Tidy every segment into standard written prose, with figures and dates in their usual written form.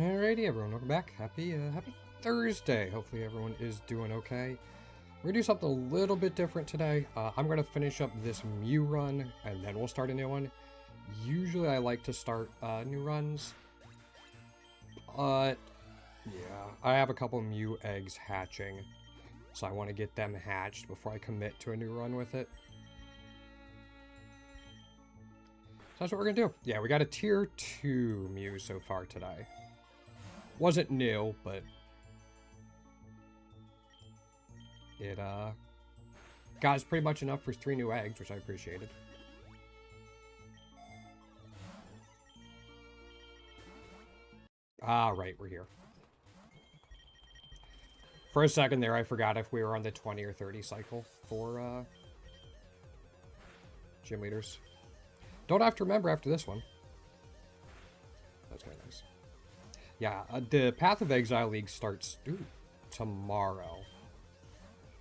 Alrighty, everyone, welcome back. Happy Thursday. Hopefully everyone is doing okay. We're gonna do something a little bit different today. I'm gonna finish up this Mew run, and then we'll start a new one. Usually I like to start new runs, but yeah, I have a couple Mew eggs hatching, so I want to get them hatched before I commit to a new run with it. So that's what we're gonna do. Yeah, we got a tier 2 Mew so far today. Wasn't new, but it got us pretty much enough for 3 new eggs, which I appreciated. Ah, right, we're here. For a second there, I forgot if we were on the 20 or 30 cycle for gym leaders. Don't have to remember after this one. That's kind of nice. Yeah, the Path of Exile League starts tomorrow.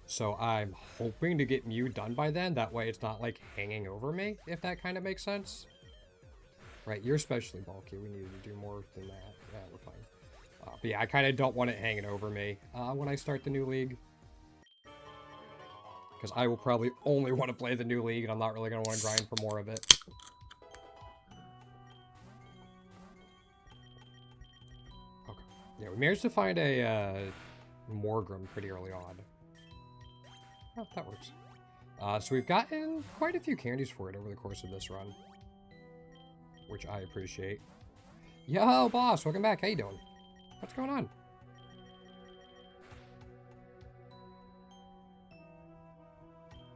So I'm hoping to get Mew done by then. That way it's not, like, hanging over me, if that kind of makes sense. Right, you're especially bulky. We need to do more than that. Yeah, we're fine. But yeah, I kind of don't want it hanging over me when I start the new league. Because I will probably only want to play the new league, and I'm not really going to want to grind for more of it. Yeah, we managed to find a Morgrim pretty early on. Oh, that works. So we've gotten quite a few candies for it over the course of this run, which I appreciate. Yo, boss, welcome back. How you doing? What's going on?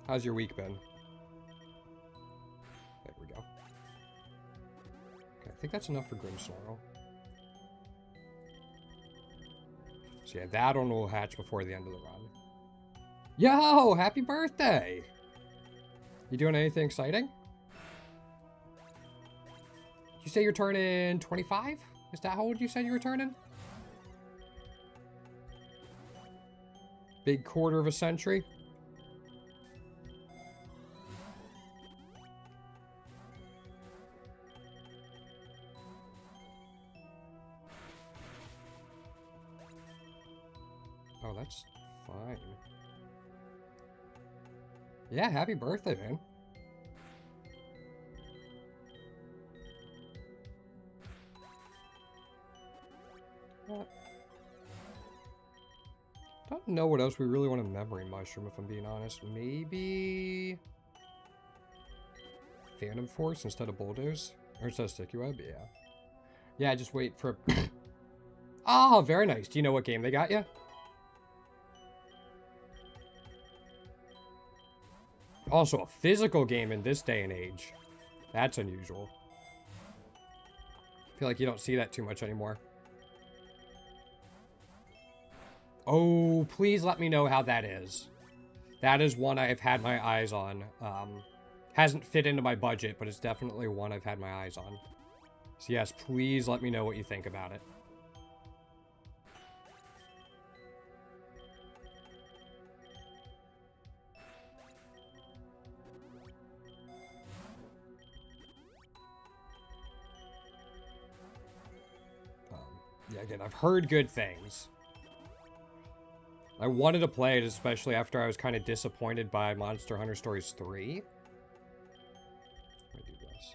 How's your week been? There we go. Okay, I think that's enough for Grimmsnarl. So yeah, that one will hatch before the end of the run. Yo, happy birthday! You doing anything exciting? You say you're turning 25? Is that how old you said you were turning? Big quarter of a century? Oh, that's fine. Yeah, happy birthday, man. Don't know what else we really want a memory mushroom, if I'm being honest. Maybe Phantom Force instead of Bulldoze? Or instead of Sticky Web? Yeah. Yeah, just wait for... Oh, very nice. Do you know what game they got you? Also, a physical game in this day and age. That's unusual. I feel like you don't see that too much anymore. Oh, please let me know how that is. That is one I've had my eyes on. Hasn't fit into my budget, but it's definitely one I've had my eyes on. So yes, please let me know what you think about it. Yeah, again, I've heard good things. I wanted to play it, especially after I was kind of disappointed by Monster Hunter Stories 3. Let me do this.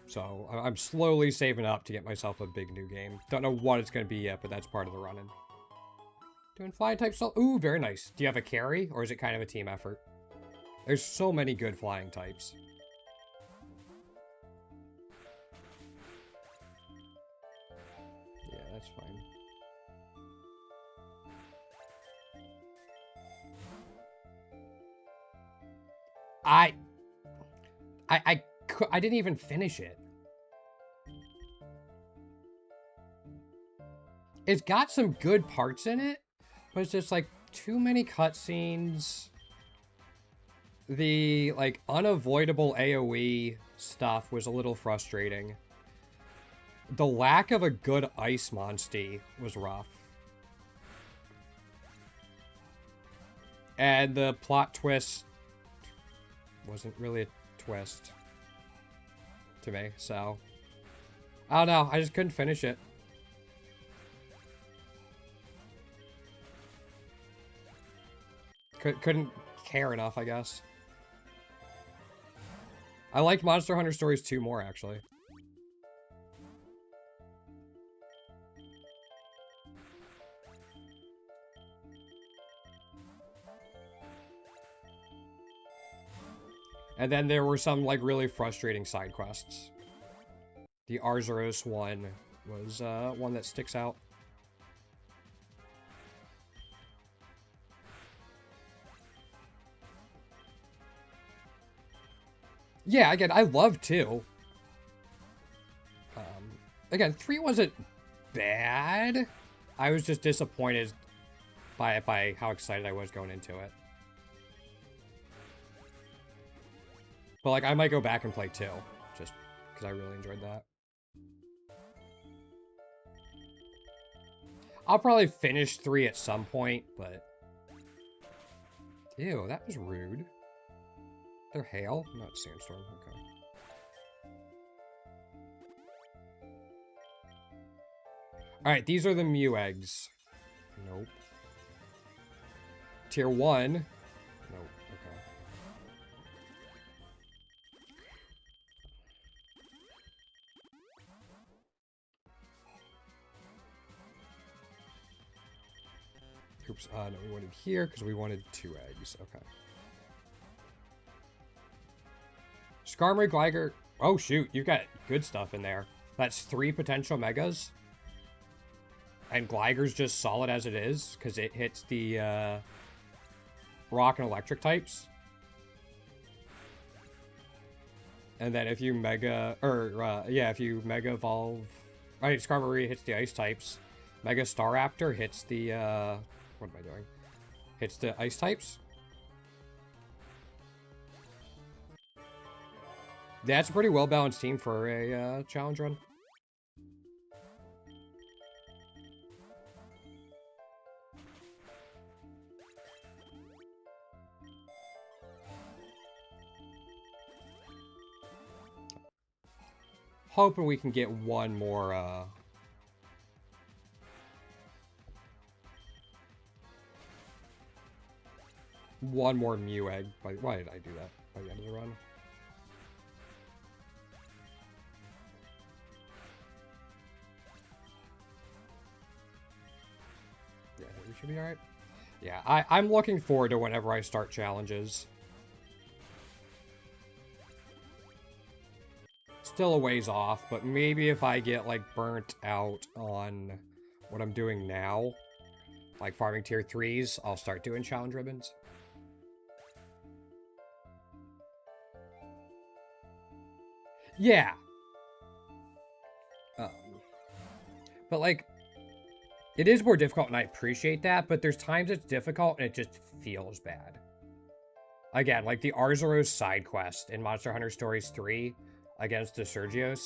So, I'm slowly saving up to get myself a big new game. Don't know what it's going to be yet, but that's part of the running. Doing flying type stuff. Ooh, very nice. Do you have a carry, or is it kind of a team effort? There's so many good flying types. Yeah, that's fine. I didn't even finish it. It's got some good parts in it, but it's just like too many cutscenes. The like unavoidable AoE stuff was a little frustrating. The lack of a good ice monstie was rough. And the plot twist wasn't really a twist to me, so I don't know. I just couldn't finish it. Couldn't care enough, I guess. I liked Monster Hunter Stories 2 more, actually. And then there were some, like, really frustrating side quests. The Arzuros one was one that sticks out. Yeah, again, I love 2. Again, 3 wasn't bad. I was just disappointed by how excited I was going into it. But, like, I might go back and play 2, just because I really enjoyed that. I'll probably finish 3 at some point, but... Ew, that was rude. They're hail? Not sandstorm, okay. Alright, these are the Mew eggs. Nope. Tier 1. Nope, okay. Oops, no, we wanted here because we wanted 2 eggs. Okay. Skarmory, Gligar. Oh, shoot. You've got good stuff in there. That's 3 potential megas. And Gligar's just solid as it is because it hits the rock and electric types. And then if you mega... if you mega evolve... Right, Skarmory hits the ice types. Mega Staraptor hits the... what am I doing? Hits the ice types. That's a pretty well-balanced team for a challenge run. Hoping we can get one more, one more Mew egg. Why did I do that by the end of the run? Yeah, I think we should be alright. Yeah, I'm looking forward to whenever I start challenges. Still a ways off, but maybe if I get, like, burnt out on what I'm doing now, like farming tier 3s, I'll start doing challenge ribbons. Yeah. But, like, it is more difficult, and I appreciate that, but there's times it's difficult, and it just feels bad. Again, like the Arzuros side quest in Monster Hunter Stories 3 against the Sergios.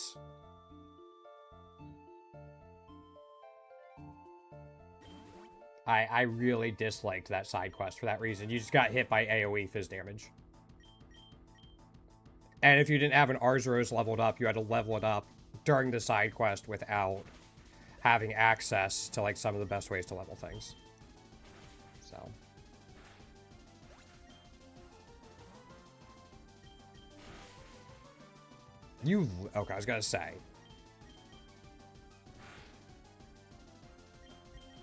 I really disliked that side quest for that reason. You just got hit by AoE fizz damage. And if you didn't have an Arzuros leveled up, you had to level it up during the side quest without having access to, like, some of the best ways to level things. So. Okay, I was gonna say.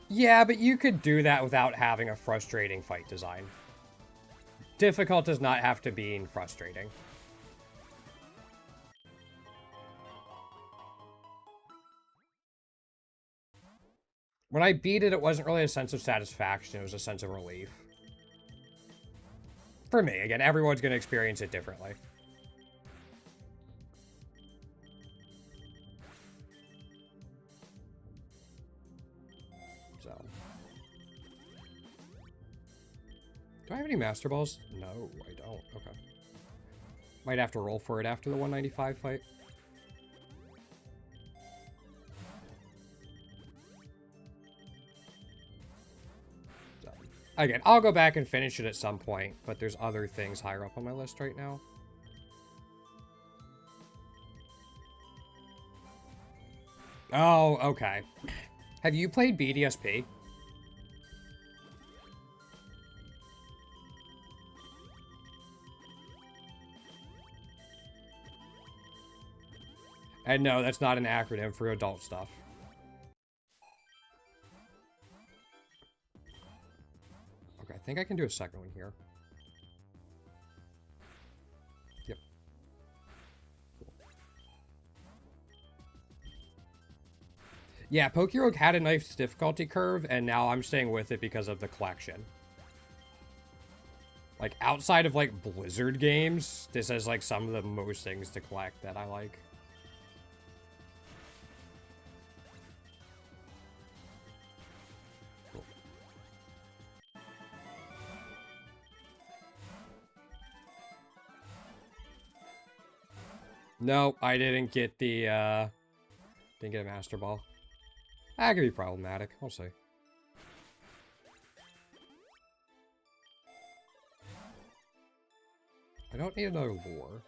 Yeah, but you could do that without having a frustrating fight design. Difficult does not have to be frustrating. When I beat it, it wasn't really a sense of satisfaction. It was a sense of relief. For me, again, everyone's going to experience it differently. So. Do I have any Master Balls? No, I don't. Okay. Might have to roll for it after the 195 fight. Again, I'll go back and finish it at some point, but there's other things higher up on my list right now. Oh, okay. Have you played BDSP? And no, that's not an acronym for adult stuff. Okay, I think I can do a second one here. Yep. Yeah, Pokerogue had a nice difficulty curve, and now I'm staying with it because of the collection. Like, outside of, like, Blizzard games, this has, like, some of the most things to collect that I like. Cool. No, I didn't get the, didn't get a Master Ball. That could be problematic. We'll see. I don't need another lure.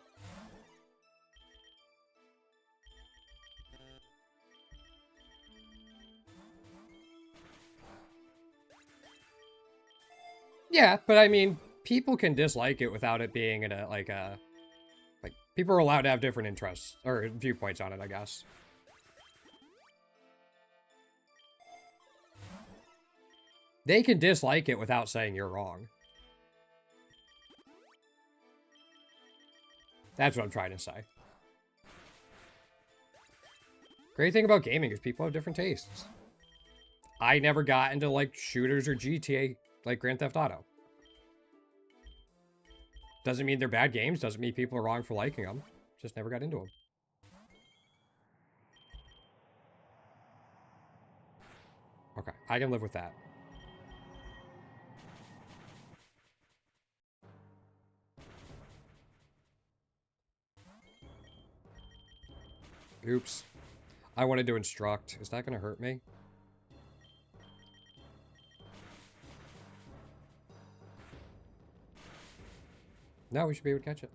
Yeah, but I mean, people can dislike it without it being in a, like, people are allowed to have different interests, or viewpoints on it, I guess. They can dislike it without saying you're wrong. That's what I'm trying to say. Great thing about gaming is people have different tastes. I never got into, like, shooters or GTA, like Grand Theft Auto. Doesn't mean they're bad games, doesn't mean people are wrong for liking them. Just never got into them. Okay, I can live with that. Oops. I wanted to instruct. Is that going to hurt me? No, we should be able to catch it.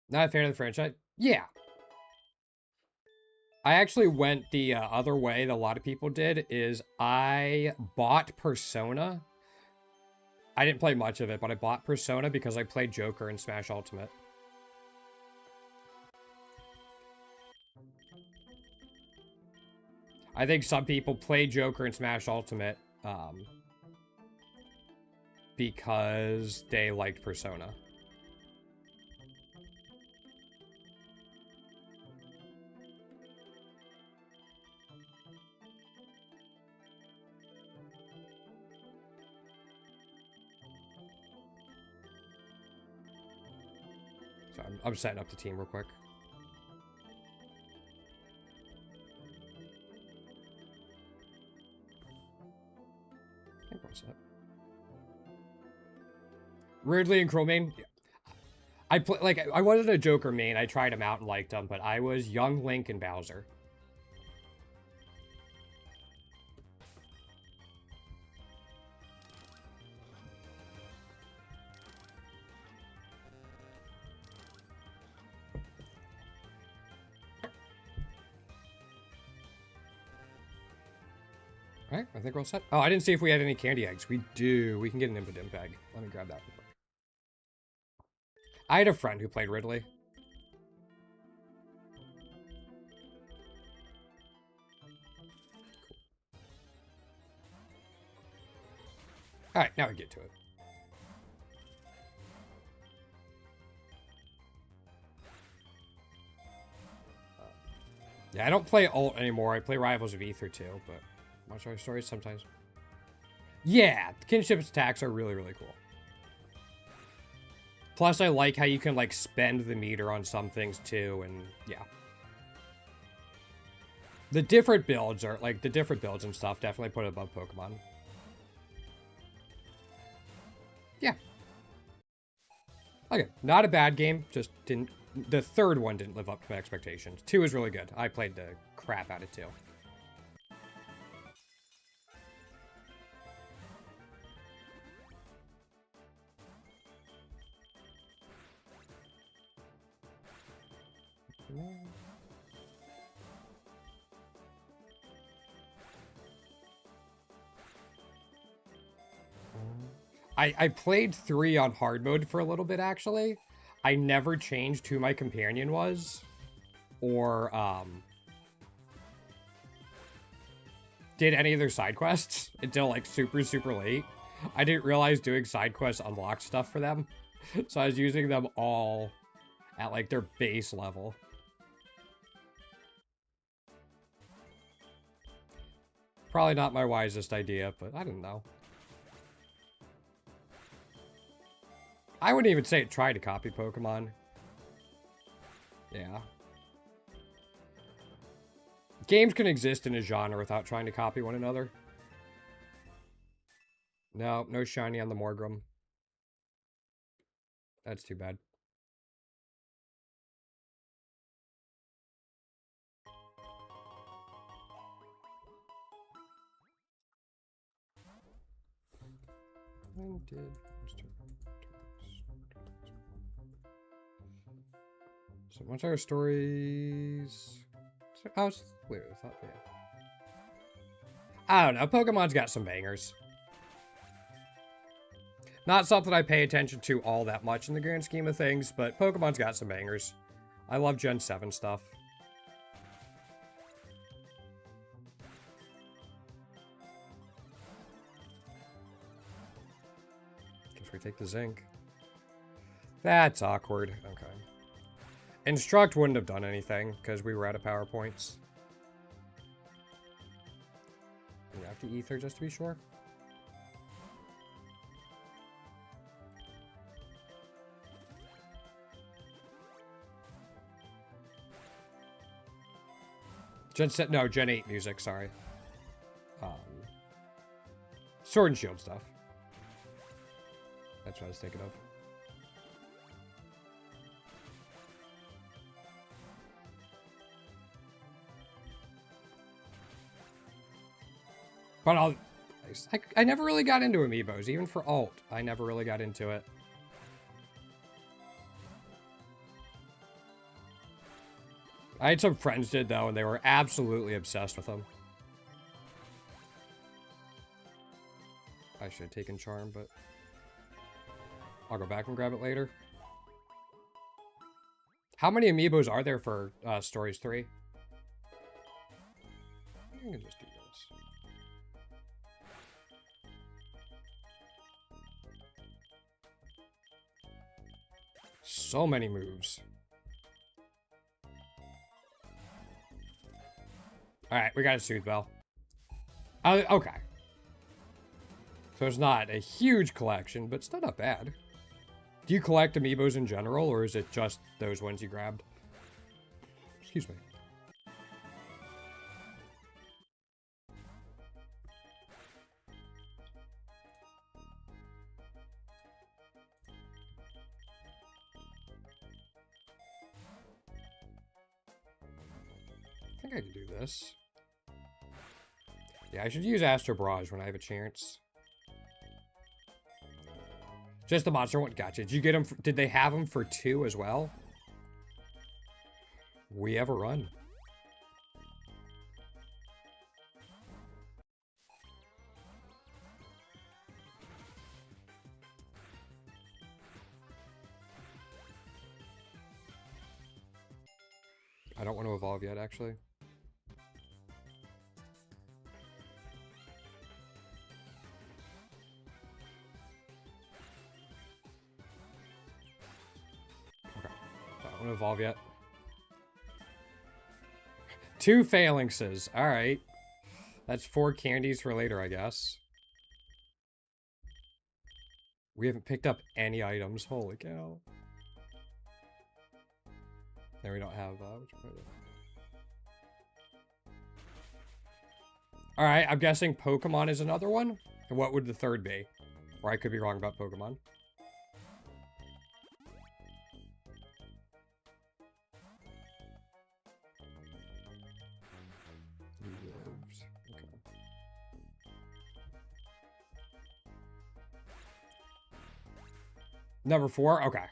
Not a fan of the franchise? Yeah. I actually went the other way that a lot of people did, is I bought Persona. I didn't play much of it, but I bought Persona because I played Joker in Smash Ultimate. I think some people play Joker in Smash Ultimate because they liked Persona. So I'm setting up the team real quick. I think we're set. Ridley and Crowmain. I wasn't a Joker main. I tried him out and liked him, but I was young Link and Bowser. Alright, I think we're all set. Oh, I didn't see if we had any candy eggs. We do. We can get an Impidimp egg. Let me grab that real quick. I had a friend who played Ridley. Alright, now we get to it. Yeah, I don't play ult anymore. I play Rivals of Ether too, but watch our stories sometimes. Yeah, kinship attacks are really, really cool. Plus, I like how you can, like, spend the meter on some things too, and yeah. The different builds are, like, the different builds and stuff definitely put it above Pokemon. Yeah. Okay, not a bad game, just didn't... The third one didn't live up to my expectations. 2 is really good. I played the crap out of 2. I played 3 on hard mode for a little bit, actually. I never changed who my companion was. Or, did any of their side quests until, like, super, super late. I didn't realize doing side quests unlocked stuff for them. So I was using them all at, like, their base level. Probably not my wisest idea, but I didn't know. I wouldn't even say it tried to copy Pokemon. Yeah. Games can exist in a genre without trying to copy one another. No, no shiny on the Morgrim. That's too bad. When did so what's our stories? Oh, wait, I thought, yeah. I don't know. Pokemon's got some bangers. Not something I pay attention to all that much in the grand scheme of things, but Pokemon's got some bangers. I love Gen 7 stuff. Guess we take the Zinc. That's awkward. Okay. Instruct wouldn't have done anything, because we were out of power points. We have to Ether just to be sure. Gen 8 music, sorry. Sword and Shield stuff. That's what I was thinking of. But I never really got into amiibos, even for alt. I never really got into it. I had some friends did, though, and they were absolutely obsessed with them. I should have taken Charm, but I'll go back and grab it later. How many amiibos are there for Stories 3? I can just do this. So many moves. Alright, we got a Soothe Bell. Okay. So it's not a huge collection, but still not bad. Do you collect amiibos in general, or is it just those ones you grabbed? Excuse me. I think I can do this. Yeah, I should use Astro Barrage when I have a chance. Just the monster one. Gotcha. Did you get them? Did they have them for 2 as well? We have a run. I don't want to evolve yet, actually. Okay. I don't want to evolve yet. 2 phalanxes. Alright. That's 4 candies for later, I guess. We haven't picked up any items. Holy cow. There we don't have, Alright, I'm guessing Pokemon is another one? And what would the third be? Or I could be wrong about Pokemon. Okay. Number 4? Okay.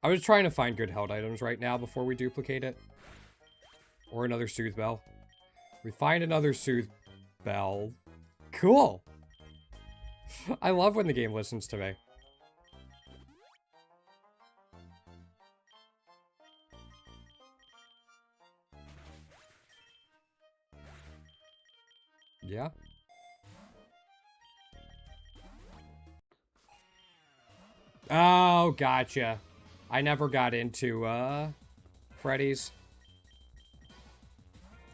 I was trying to find good held items right now before we duplicate it. Or another Soothe Bell. We find another Soothe Bell. Cool! I love when the game listens to me. Yeah. Oh, gotcha. I never got into, Freddy's.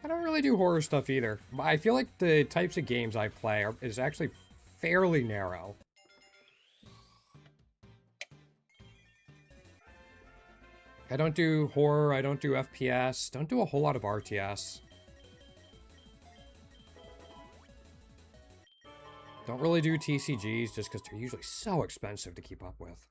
I don't really do horror stuff either. I feel like the types of games I play is actually fairly narrow. I don't do horror, I don't do FPS, don't do a whole lot of RTS. Don't really do TCGs just because they're usually so expensive to keep up with.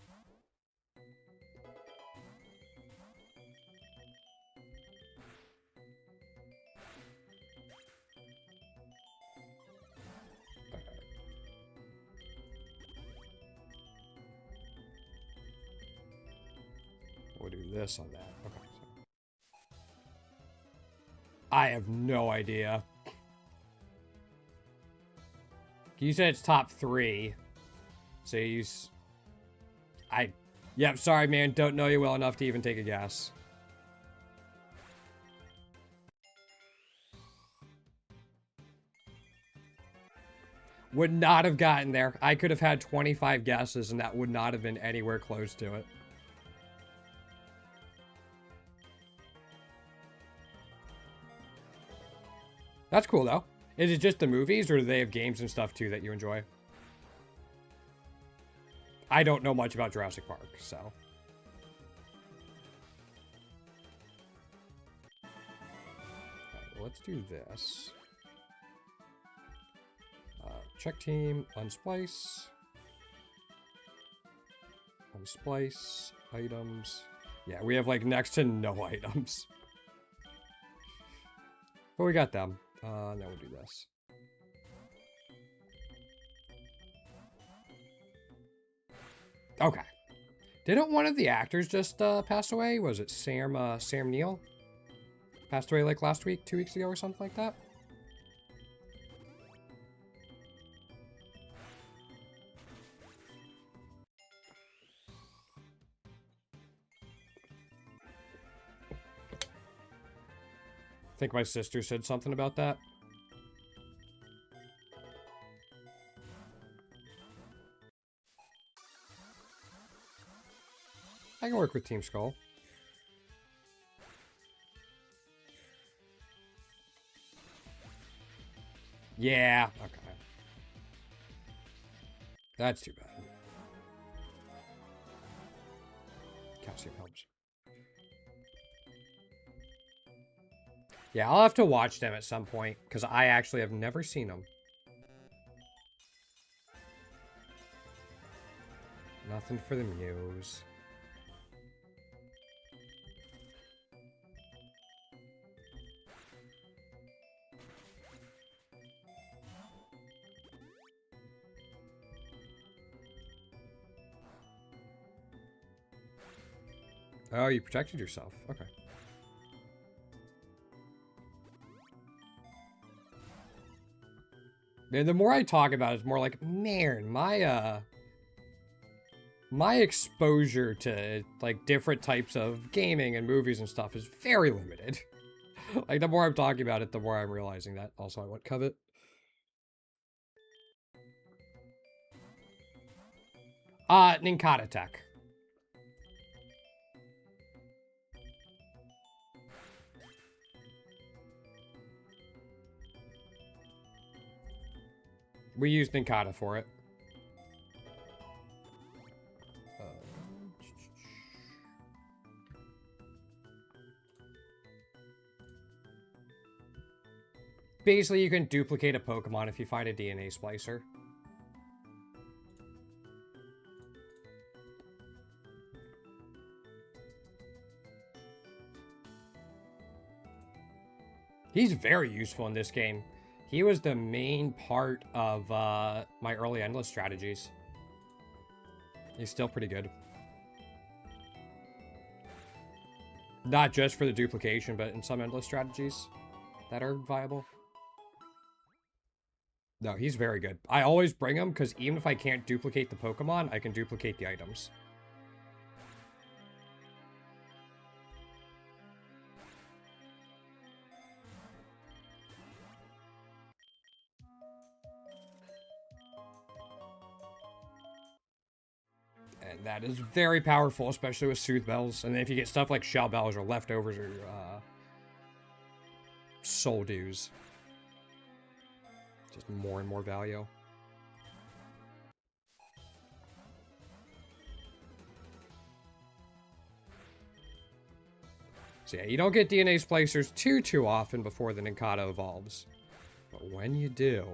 We'll do this on that. Okay. I have no idea. You said it's top 3. So you... Yep, sorry, man. Don't know you well enough to even take a guess. Would not have gotten there. I could have had 25 guesses, and that would not have been anywhere close to it. That's cool, though. Is it just the movies, or do they have games and stuff, too, that you enjoy? I don't know much about Jurassic Park, so... Okay, let's do this. Check team, unsplice. Unsplice, items. Yeah, we have, like, next to no items. But we got them. Now we'll do this. Okay. Didn't one of the actors just pass away? Was it Sam Neill? Passed away like last week, 2 weeks ago or something like that? I think my sister said something about that. I can work with Team Skull. Yeah, okay. That's too bad. Calcium helps. Yeah, I'll have to watch them at some point, because I actually have never seen them. Nothing for the Muse. Oh, you protected yourself. Okay. And the more I talk about it, it's more like, man, my exposure to, like, different types of gaming and movies and stuff is very limited. Like, the more I'm talking about it, the more I'm realizing that. Also, I want Covet. Ninkata Tech. We used Ninkata for it. Basically, you can duplicate a Pokemon if you find a DNA splicer. He's very useful in this game. He was the main part of my early Endless strategies. He's still pretty good. Not just for the duplication, but in some endless strategies that are viable. No, he's very good. I always bring him because even if I can't duplicate the Pokemon, I can duplicate the items. And that is very powerful, especially with Soothe Bells. And then if you get stuff like Shell Bells or Leftovers or Soul Dews. Just more and more value. So yeah, you don't get DNA splicers too often before the Nincada evolves. But when you do...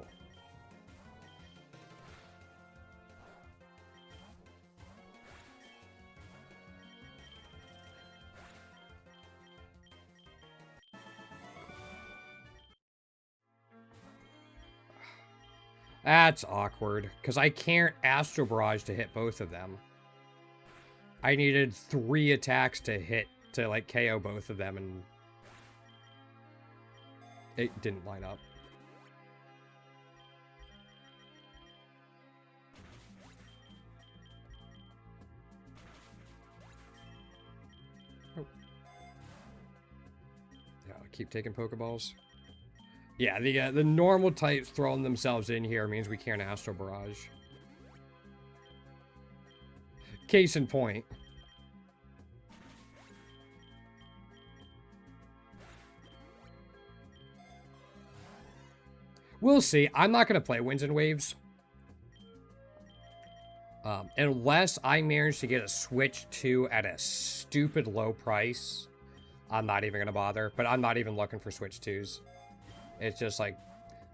That's awkward, because I can't Astro Barrage to hit both of them. I needed 3 attacks to hit, to like KO both of them, and it didn't line up. Oh. Yeah, I'll keep taking Pokeballs. Yeah, the normal types throwing themselves in here means we can't Astro Barrage. Case in point. We'll see. I'm not going to play Winds and Waves. Unless I manage to get a Switch 2 at a stupid low price, I'm not even going to bother. But I'm not even looking for Switch 2s. It's just like,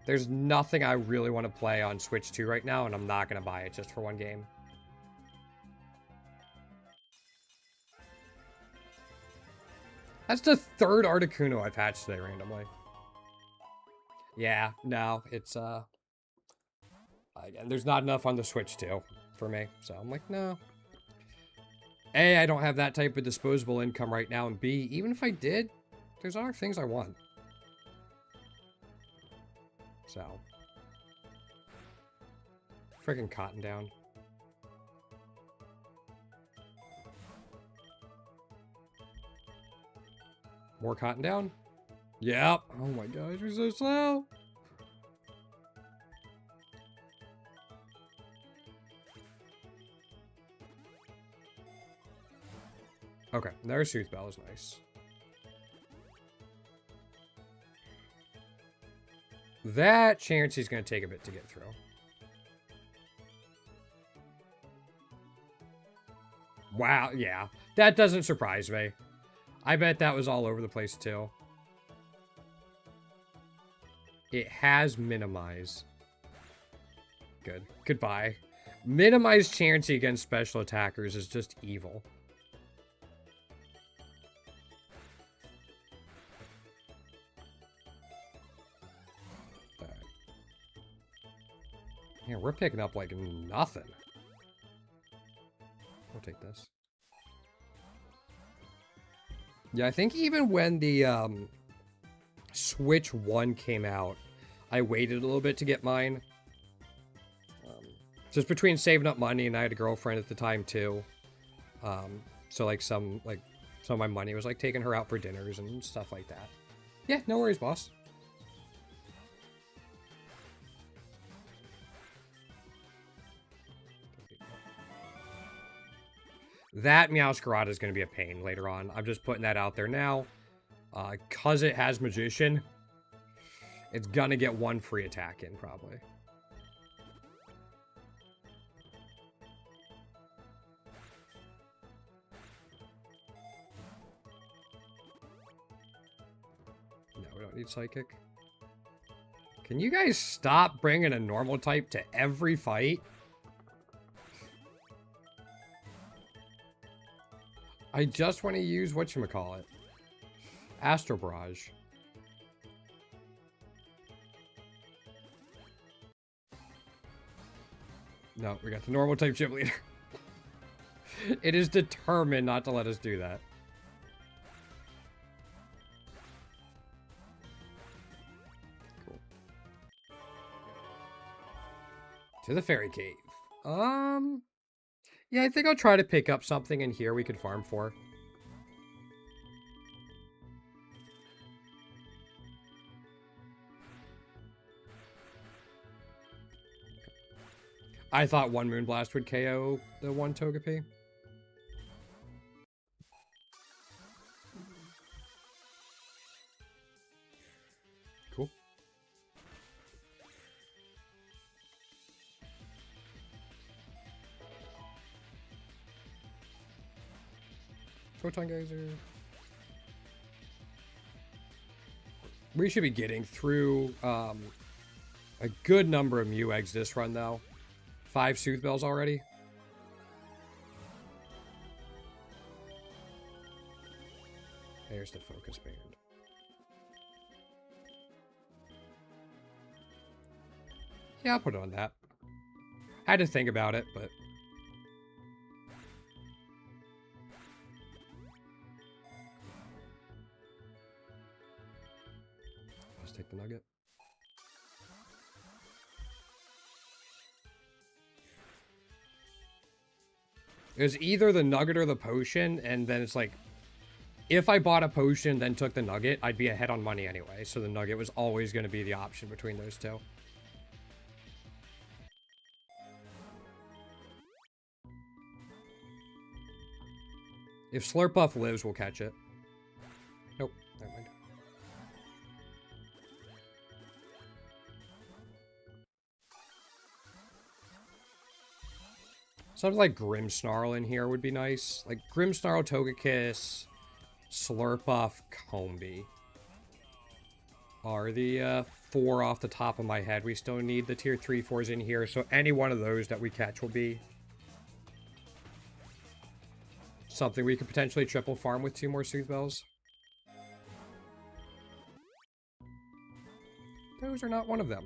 there's nothing I really want to play on Switch 2 right now, and I'm not going to buy it just for one game. That's the 3rd Articuno I've hatched today randomly. Yeah, no, it's, again, there's not enough on the Switch 2 for me, so I'm like, no. A, I don't have that type of disposable income right now, and B, even if I did, there's other things I want. So. Friggin' Cotton down. More Cotton down? Yep. Oh my gosh, we're so slow. Okay, their Soothe Bell is nice. That Chansey's going to take a bit to get through. Wow, yeah. That doesn't surprise me. I bet that was all over the place, too. It has Minimize. Good. Goodbye. Minimize Chansey against special attackers is just evil. Yeah, we're picking up like nothing. We'll take this. Yeah, I think even when the Switch 1 came out, I waited a little bit to get mine. Just between saving up money, and I had a girlfriend at the time too. So like some of my money was like taking her out for dinners and stuff like that. Yeah, no worries, boss. That Meowscarada is going to be a pain later on. I'm just putting that out there now. Because it has Magician, it's going to get 1 free attack in, probably. No, we don't need Psychic. Can you guys stop bringing a normal type to every fight? I just want to use whatchamacallit. Astro Barrage. No, we got the normal type gym leader. It is determined not to let us do that. To the fairy cave. Yeah, I think I'll try to pick up something in here we could farm for. I thought one Moonblast would KO the one Togepi. Cool. Photon Geyser. We should be getting through a good number of Mew eggs this run, though. 5 Sooth Bells already. There's the Focus Band. Yeah, I'll put it on that. Had to think about it, but... Let's take the nugget. It was either the nugget or the potion, and then it's like, if I bought a potion, then took the nugget, I'd be ahead on money anyway. So the nugget was always going to be the option between those two. If Slurpuff lives, we'll catch it. Nope, never mind. Something like Grimmsnarl in here would be nice. Like Grimmsnarl, Togekiss, Slurpuff, Combee are the 4 off the top of my head. We still need the tier 3 4s in here, so any one of those that we catch will be something we could potentially triple farm with 2 more Sooth Bells. Those are not one of them.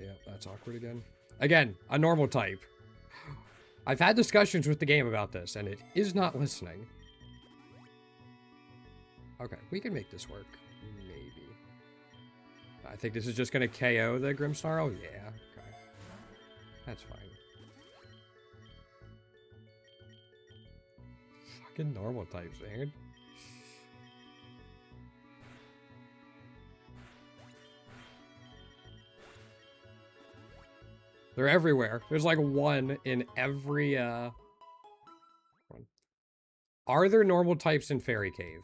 Yeah, that's awkward again. Again, a normal type. I've had discussions with the game about this, and it is not listening. Okay, we can make this work. Maybe. I think this is just going to KO the Grimmsnarl? Yeah, okay. That's fine. Fucking normal types, man. They're everywhere. There's like one in every, Are there normal types in Fairy Cave?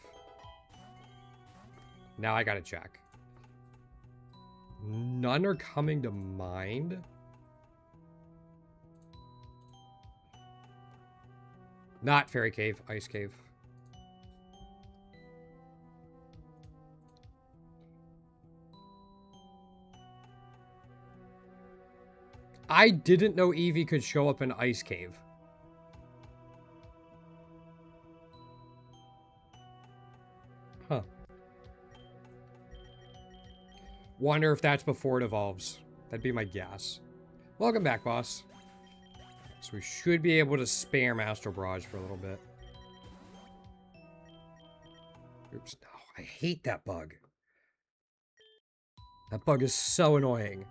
Now I gotta check. None are coming to mind. Not Fairy Cave, Ice Cave. I didn't know Eevee could show up in Ice Cave. Huh. Wonder if that's before it evolves. That'd be my guess. Welcome back, boss. So we should be able to spare Master Barrage for a little bit. Oops. No, I hate that bug. That bug is so annoying.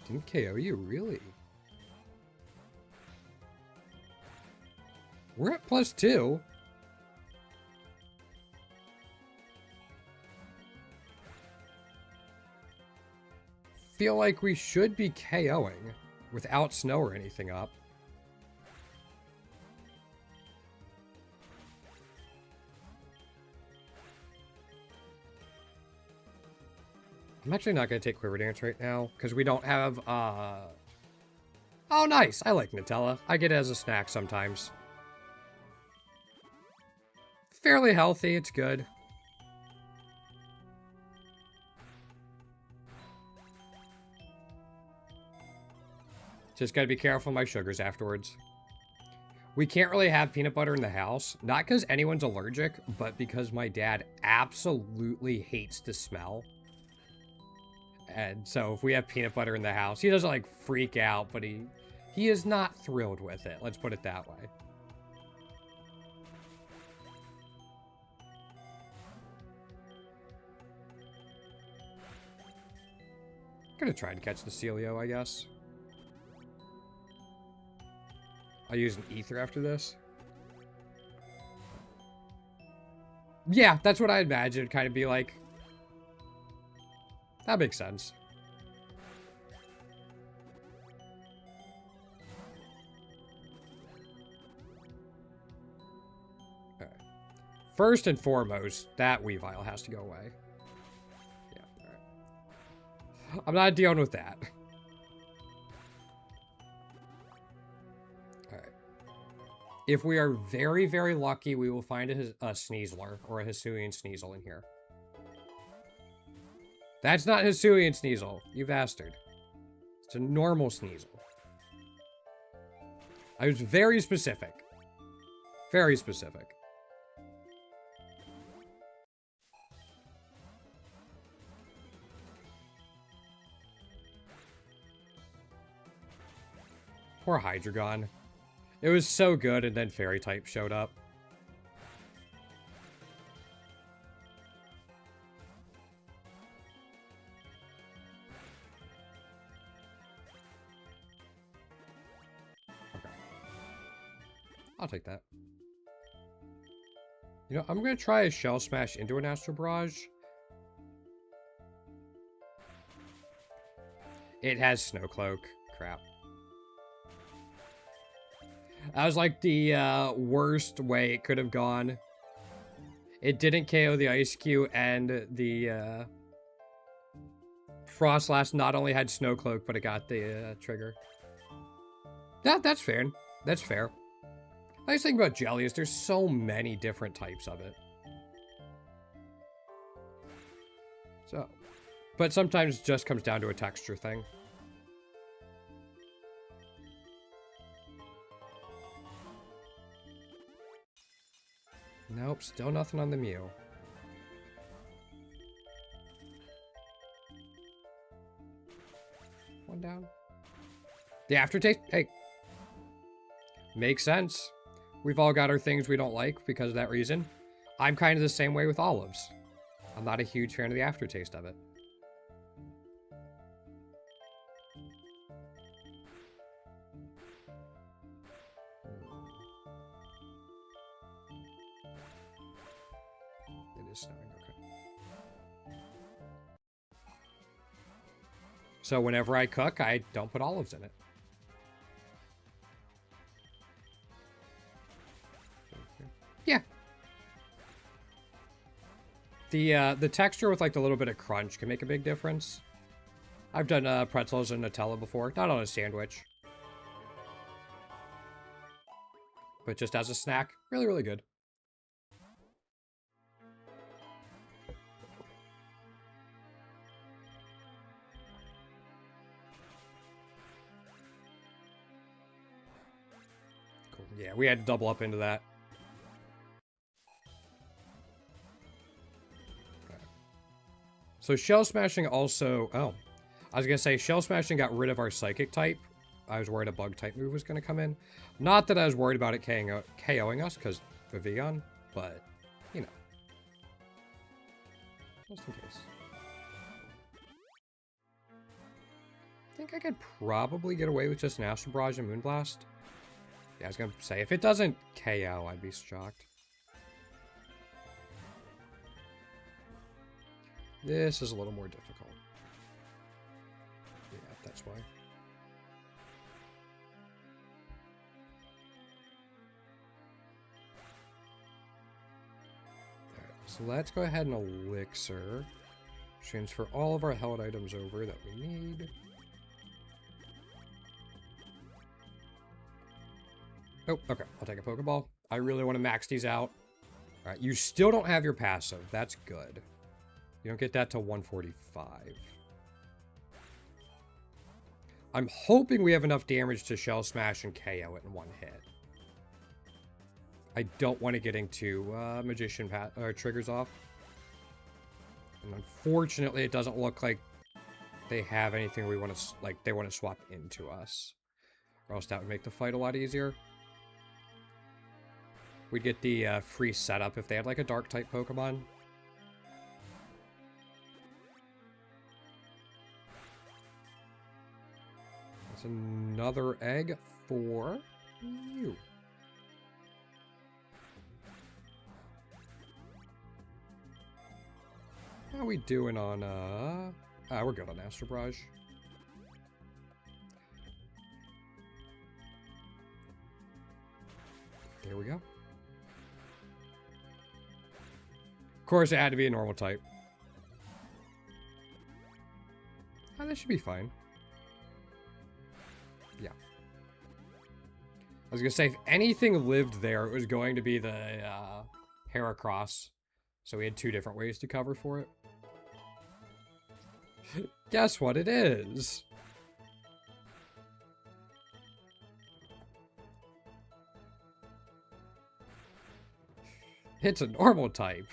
Didn't KO you, really? We're at +2. Feel like we should be KOing without snow or anything up. I'm actually not going to take Quiver Dance right now, because we don't have, Oh, nice! I like Nutella. I get it as a snack sometimes. Fairly healthy, it's good. Just gotta be careful of my sugars afterwards. We can't really have peanut butter in the house, not because anyone's allergic, but because my dad absolutely hates the smell. And so if we have peanut butter in the house, he doesn't like freak out, but he is not thrilled with it. Let's put it that way. Gonna try to catch the Celio, I guess. I'll use an ether after this. Yeah, that's what I imagined. Kind of be like. That makes sense. Alright. First and foremost, that Weavile has to go away. Yeah, alright. I'm not dealing with that. Alright. If we are very, very lucky, we will find a Sneasler or a Hisuian Sneasel in here. That's not Hisuian Sneasel, you bastard. It's a normal Sneasel. I was very specific. Very specific. Poor Hydreigon. It was so good, and then Fairy type showed up. I'll take that. You know, I'm going to try a Shell Smash into an Astral Barrage. It has Snow Cloak. Crap. That was like the worst way it could have gone. It didn't KO the Ice Cube, and the Frostlass not only had Snow Cloak, but it got the trigger. Yeah, that's fair. That's fair. Nice thing about Jelly is there's so many different types of it. So, but sometimes it just comes down to a texture thing. Nope, still nothing on the Mew. One down. The aftertaste, hey. Makes sense. We've all got our things we don't like because of that reason. I'm kind of the same way with olives. I'm not a huge fan of the aftertaste of it. It is snowing, okay. So whenever I cook, I don't put olives in it. Yeah. The texture with like the little bit of crunch can make a big difference. I've done pretzels and Nutella before, not on a sandwich. But just as a snack, really, really good. Cool. Yeah, we had to double up into that. So Shell Smashing also... Oh. I was going to say, Shell Smashing got rid of our Psychic type. I was worried a Bug type move was going to come in. Not that I was worried about it KOing us, because Vivillon, but, you know. Just in case. I think I could probably get away with just an Astral Barrage and Moonblast. Yeah, I was going to say, if it doesn't KO, I'd be shocked. This is a little more difficult. Yeah, that's why. Alright, so let's go ahead and Elixir. Transfer all of our held items over that we need. Oh, okay. I'll take a Pokeball. I really want to max these out. Alright, you still don't have your passive. That's good. You don't get that till 145. I'm hoping we have enough damage to Shell Smash and KO it in one hit. I don't want to get into Magician triggers off. And unfortunately, it doesn't look like they have anything we want to, like, they want to swap into us. Or else that would make the fight a lot easier. We'd get the free setup if they had, like, a Dark-type Pokemon. That's another egg for you. How are we doing on, we're good on Astro Barrage. There we go. Of course, it had to be a normal type. Oh, that should be fine. Yeah. I was gonna say, if anything lived there, it was going to be the, Heracross. So we had two different ways to cover for it. Guess what it is? It's a normal type.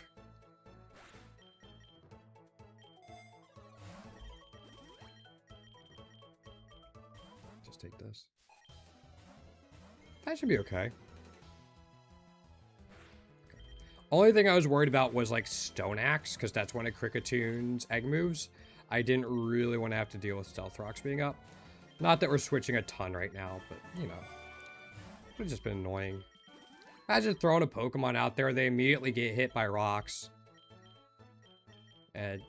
Just take this. That should be okay. Only thing I was worried about was like Stone Axe, because that's one of Kricketune egg moves. I didn't really want to have to deal with Stealth Rocks being up. Not that we're switching a ton right now, but you know. It would have just been annoying. Imagine throwing a Pokemon out there, they immediately get hit by rocks. And,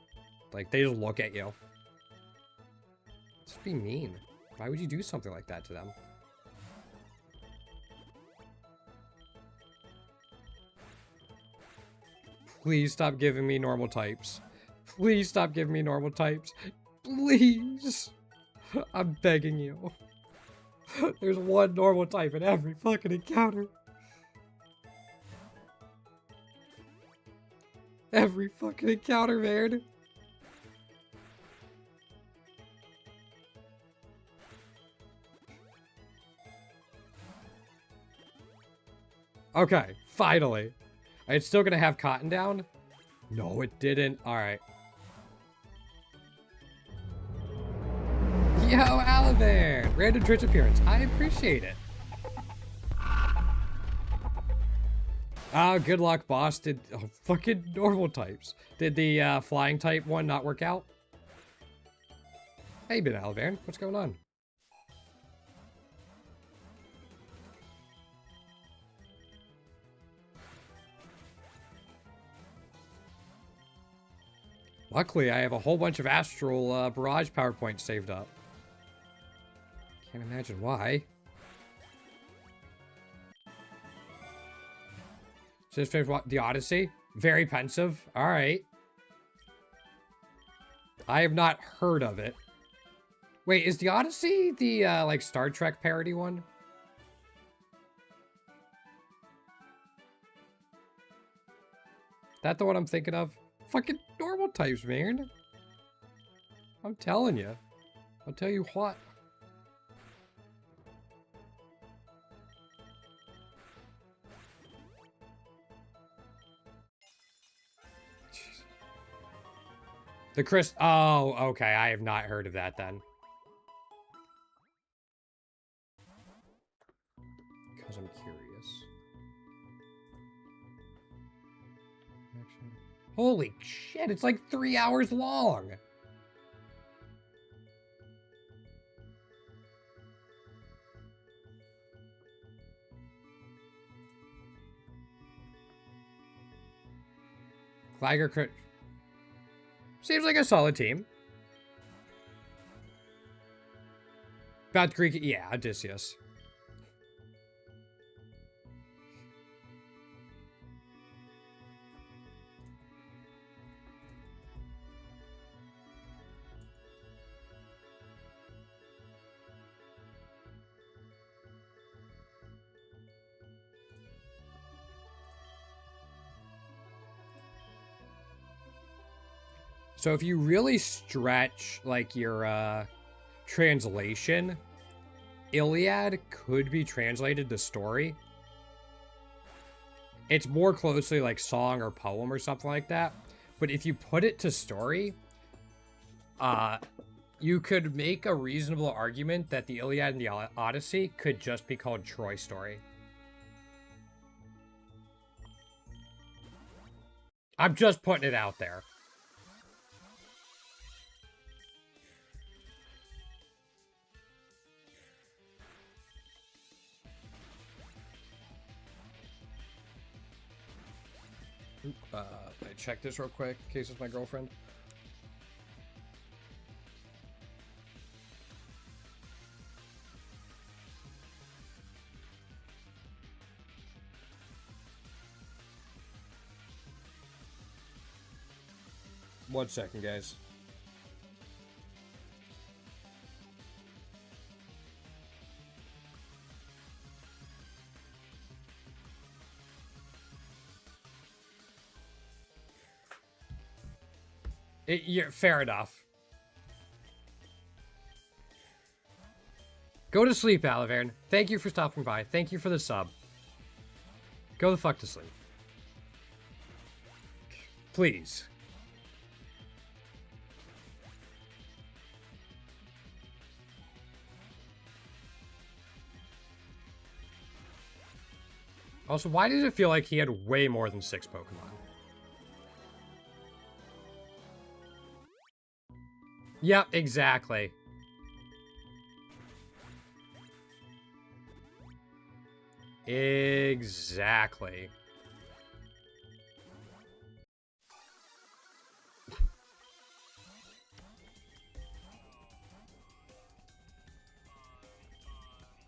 like, they just look at you. Just be mean. Why would you do something like that to them? Please stop giving me normal types. Please stop giving me normal types. Please. I'm begging you. There's one normal type in every fucking encounter. Every fucking encounter, man. Okay, finally. It's still gonna have Cotton down? No, it didn't. Alright. Yo, Alivan! Random Twitch appearance. I appreciate it. Good luck, boss. Did fucking normal types. Did the flying type one not work out? Hey, been Alivan. What's going on? Luckily, I have a whole bunch of Astral Barrage PowerPoints saved up. Can't imagine why. Just finished what? The Odyssey? Very pensive. Alright. I have not heard of it. Wait, is the Odyssey the, like, Star Trek parody one? That the one I'm thinking of? Fucking normal types, man. I'm telling you. I'll tell you what. The Chris... Oh, okay. I have not heard of that then. Because I'm curious. Holy shit, it's like 3 hours long. Gligar crit... Seems like a solid team. About Greek... Yeah, Odysseus. So if you really stretch, like, your, translation, Iliad could be translated to story. It's more closely like song or poem or something like that. But if you put it to story, You could make a reasonable argument that the Iliad and the Odyssey could just be called Troy Story. I'm just putting it out there. I check this real quick in case it's my girlfriend. One second, guys. Fair enough. Go to sleep, Alavern. Thank you for stopping by. Thank you for the sub. Go the fuck to sleep. Please. Also, why did it feel like he had way more than 6 Pokemon? Yep, exactly. Exactly.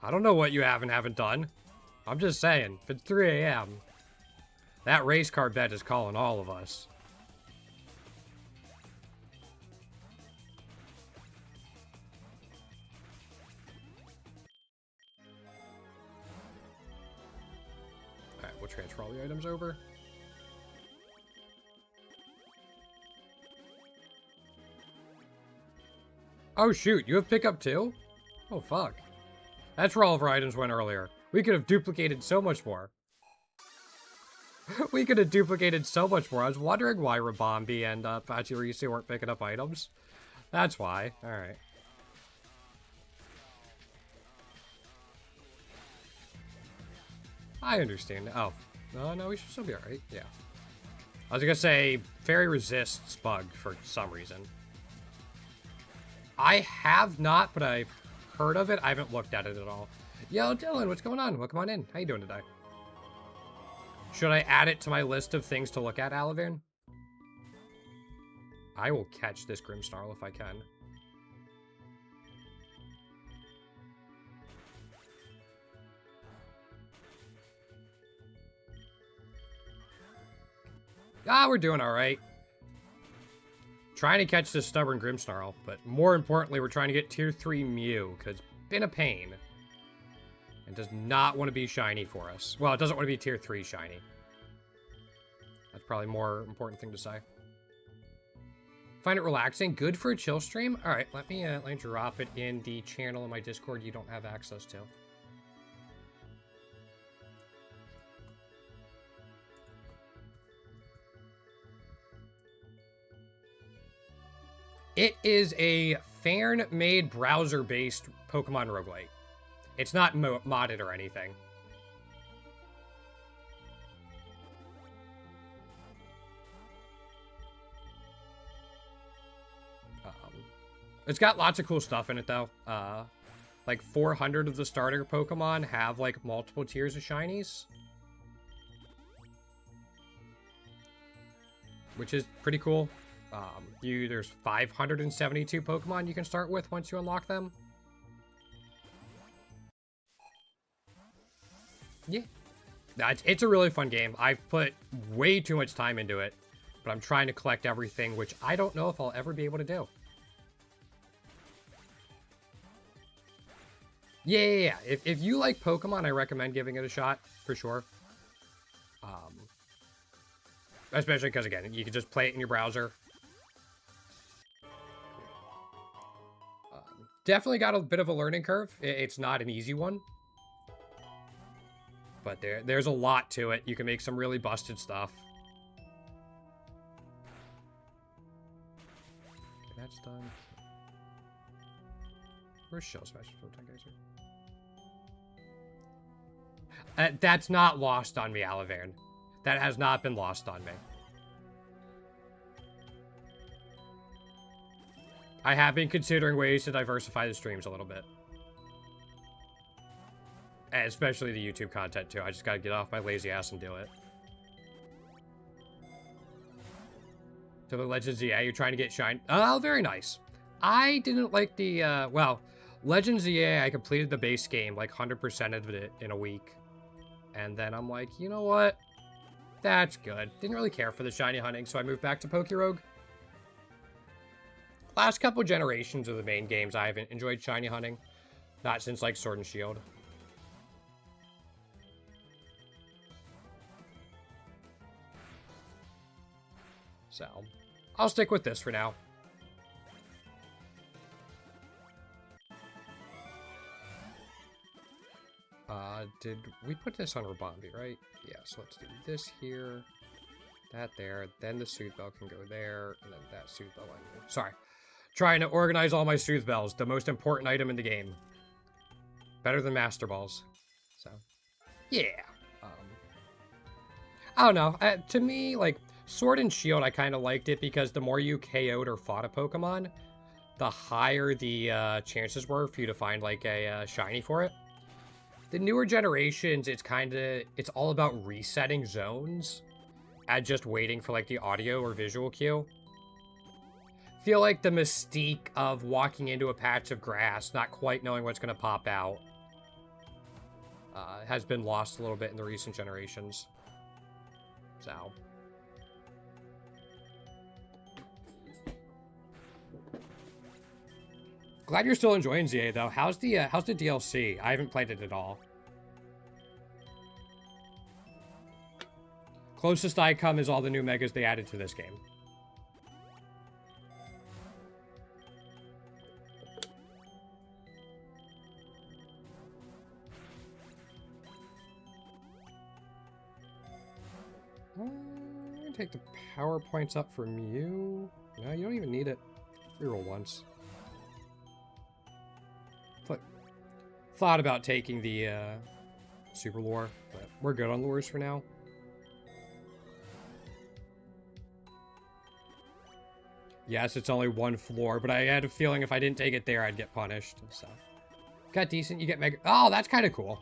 I don't know what you haven't done. I'm just saying, if it's 3 a.m., that race car bet is calling all of us. Alright, we'll transfer all the items over. Oh shoot, you have pickup too? Oh fuck. That's where all of our items went earlier. We could have duplicated so much more. We could have duplicated so much more. I was wondering why Rabombi and Pachirisu weren't picking up items. That's why. Alright. I understand. Oh. No, we should still be alright. Yeah. I was gonna say, Fairy resists bug for some reason. I have not, but I've heard of it. I haven't looked at it at all. Yo, Dylan, what's going on? Welcome on in. How you doing today? Should I add it to my list of things to look at, Alavern? I will catch this Grimmsnarl if I can. We're doing alright. Trying to catch this stubborn Grimmsnarl, but more importantly, we're trying to get tier 3 Mew, because it's been a pain. And does not want to be shiny for us. Well, it doesn't want to be tier 3 shiny. That's probably a more important thing to say. Find it relaxing. Good for a chill stream? Alright, let me drop it in the channel in my Discord you don't have access to. It is a fan-made browser-based Pokemon roguelite. It's not modded or anything. It's got lots of cool stuff in it, though. Like 400 of the starter Pokemon have like multiple tiers of shinies, which is pretty cool. There's 572 Pokemon you can start with once you unlock them. Yeah, it's a really fun game. I've put way too much time into it, but I'm trying to collect everything, which I don't know if I'll ever be able to do. Yeah. If you like Pokemon, I recommend giving it a shot, for sure. Especially because, again, you can just play it in your browser. Definitely got a bit of a learning curve. It's not an easy one. But there's a lot to it. You can make some really busted stuff. Okay, that's done. Where's Shell Smash Photon Geyser? That's not lost on me, Alaverne. That has not been lost on me. I have been considering ways to diversify the streams a little bit. And especially the YouTube content, too. I just gotta get off my lazy ass and do it. To the Legends EA, you're trying to get Shine. Oh, very nice. I didn't like the, well, Legends EA, I completed the base game, like 100% of it in a week. And then I'm like, you know what? That's good. Didn't really care for the shiny hunting, so I moved back to Pokerogue. Last couple generations of the main games, I haven't enjoyed shiny hunting. Not since, like, Sword and Shield. So, I'll stick with this for now. Did we put this on Rabambi, right? Yeah, so let's do this here, that there, then the Soothe Bell can go there, and then that Soothe Bell on you. Sorry. Trying to organize all my Soothe Bells, the most important item in the game. Better than Master Balls. So, yeah. I don't know. To me, like, Sword and Shield, I kind of liked it because the more you KO'd or fought a Pokemon, the higher the chances were for you to find, like, a shiny for it. The newer generations, it's all about resetting zones and just waiting for, like, the audio or visual cue. Feel like the mystique of walking into a patch of grass, not quite knowing what's going to pop out, has been lost a little bit in the recent generations. So. Glad you're still enjoying ZA, though. How's the DLC? I haven't played it at all. Closest I come is all the new megas they added to this game. Take the power points up from you. No, you don't even need it. Reroll once. Thought about taking the super lure, but we're good on lures for now. Yes, it's only one floor, but I had a feeling if I didn't take it there, I'd get punished. So, got decent. You get Mega. Oh, that's kind of cool.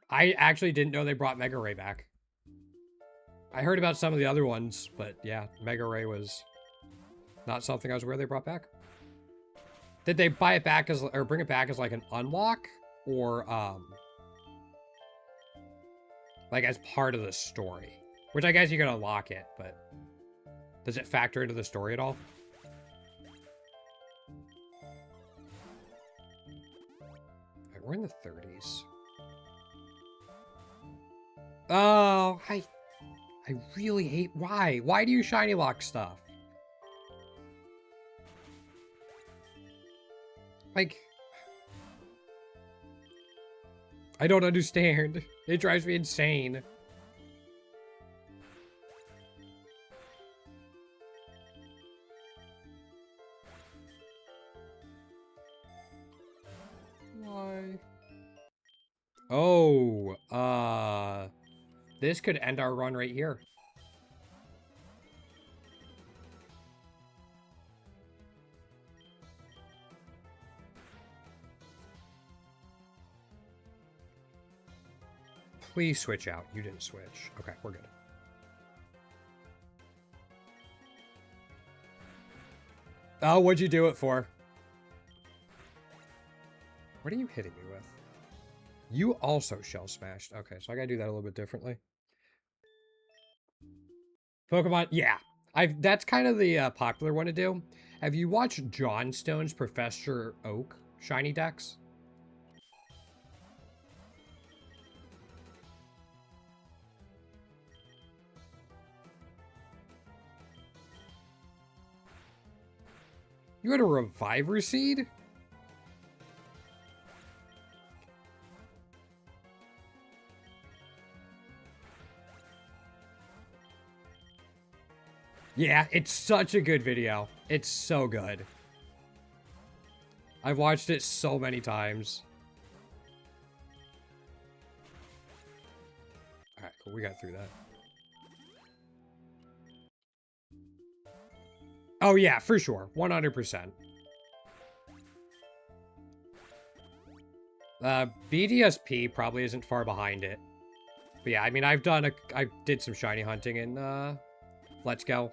I actually didn't know they brought Mega Ray back. I heard about some of the other ones, but yeah, Mega Ray was not something I was aware they brought back. Did they buy it back as, or bring it back as like an unlock, or like as part of the story? Which I guess you can unlock it, but does it factor into the story at all? Right, we're in the 30s. Oh, I really hate... Why? Why do you shiny lock stuff? Like... I don't understand. It drives me insane. Why? Oh, this could end our run right here. Please switch out. You didn't switch. Okay, we're good. Oh, what'd you do it for? What are you hitting me with? You also shell smashed. Okay, so I gotta do that a little bit differently. Pokemon, yeah. That's kind of the popular one to do. Have you watched John Stone's Professor Oak shiny decks? You had a Reviver Seed? Yeah, it's such a good video. It's so good. I've watched it so many times. Alright, cool. We got through that. Oh, yeah, for sure. 100%. BDSP probably isn't far behind it. But yeah, I mean, I did some shiny hunting in, Let's Go.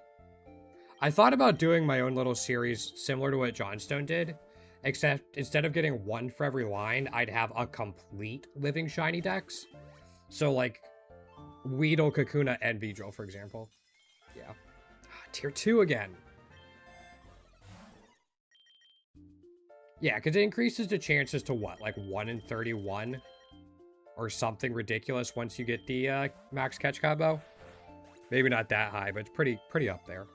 I thought about doing my own little series similar to what Johnstone did, except instead of getting one for every line, I'd have a complete living shiny dex. So, like, Weedle, Kakuna, and Beedrill, for example. Yeah. Tier 2 again. Yeah, because it increases the chances to what? Like 1 in 31? Or something ridiculous once you get the max catch combo? Maybe not that high, but it's pretty up there.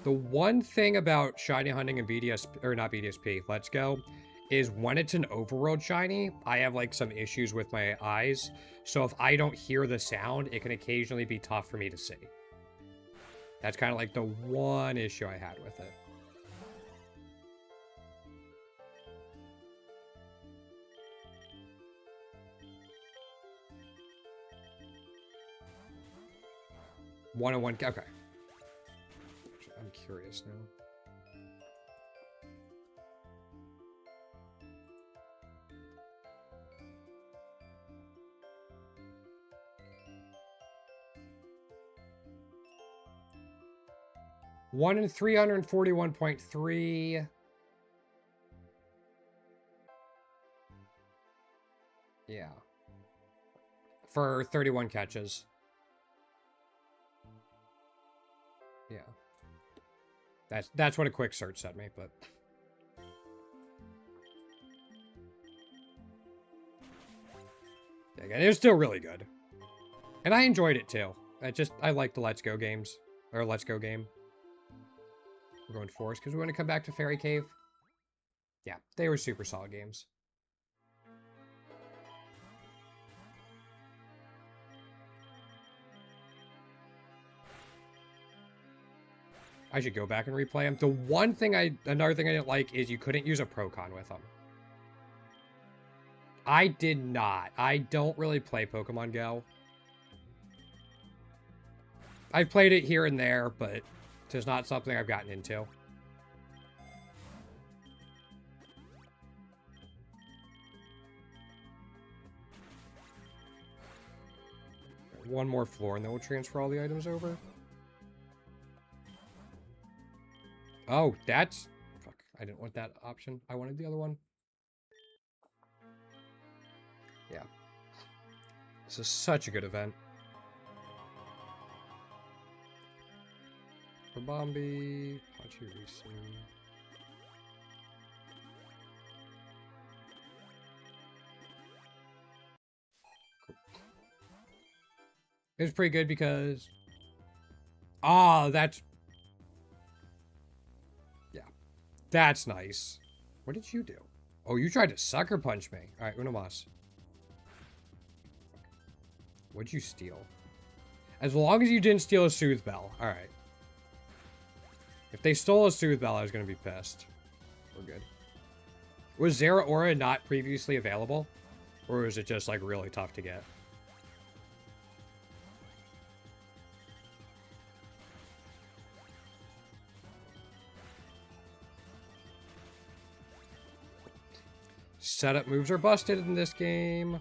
The one thing about shiny hunting and BDSP, or not BDSP, Let's Go, is when it's an overworld shiny, I have like some issues with my eyes. So if I don't hear the sound, it can occasionally be tough for me to see. That's kind of like the one issue I had with it. One-on-one, okay. I'm curious now. One in 341.3. Yeah. For 31 catches. Yeah. That's what a quick search said me, but yeah, it was still really good. And I enjoyed it too. I like the Let's Go games. Or Let's Go game. We're going Forest because we want to come back to Fairy Cave. Yeah, they were super solid games. I should go back and replay them. The another thing I didn't like is you couldn't use a Procon with them. I did not. I don't really play Pokemon Go. I've played it here and there, but it's not something I've gotten into. One more floor and then we'll transfer all the items over. Oh, that's... Fuck, I didn't want that option. I wanted the other one. Yeah. This is such a good event. For Bombi, Pachirisu. Cool. It was pretty good because... Oh, that's... Yeah. That's nice. What did you do? Oh, you tried to sucker punch me. Alright, uno mas. What'd you steal? As long as you didn't steal a Soothe Bell. Alright. If they stole a Soothe Bell, I was going to be pissed. We're good. Was Zeraora not previously available? Or was it just, like, really tough to get? Setup moves are busted in this game.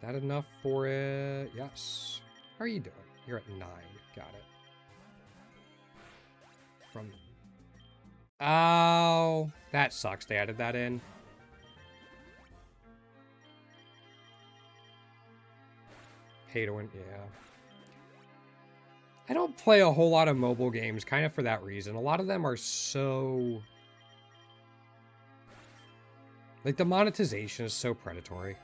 That enough for it? Yes. How are you doing? You're at 9. Got it. From... Oh, that sucks. They added that in. Hate to win. Yeah. I don't play a whole lot of mobile games, kind of for that reason. A lot of them are so... Like, the monetization is so predatory.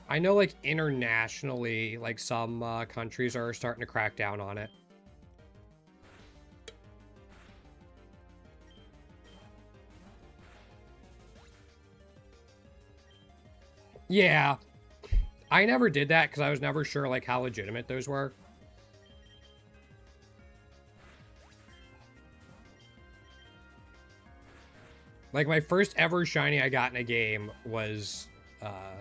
I know, like, internationally, like, some countries are starting to crack down on it. Yeah. I never did that because I was never sure, like, how legitimate those were. Like, my first ever shiny I got in a game was, I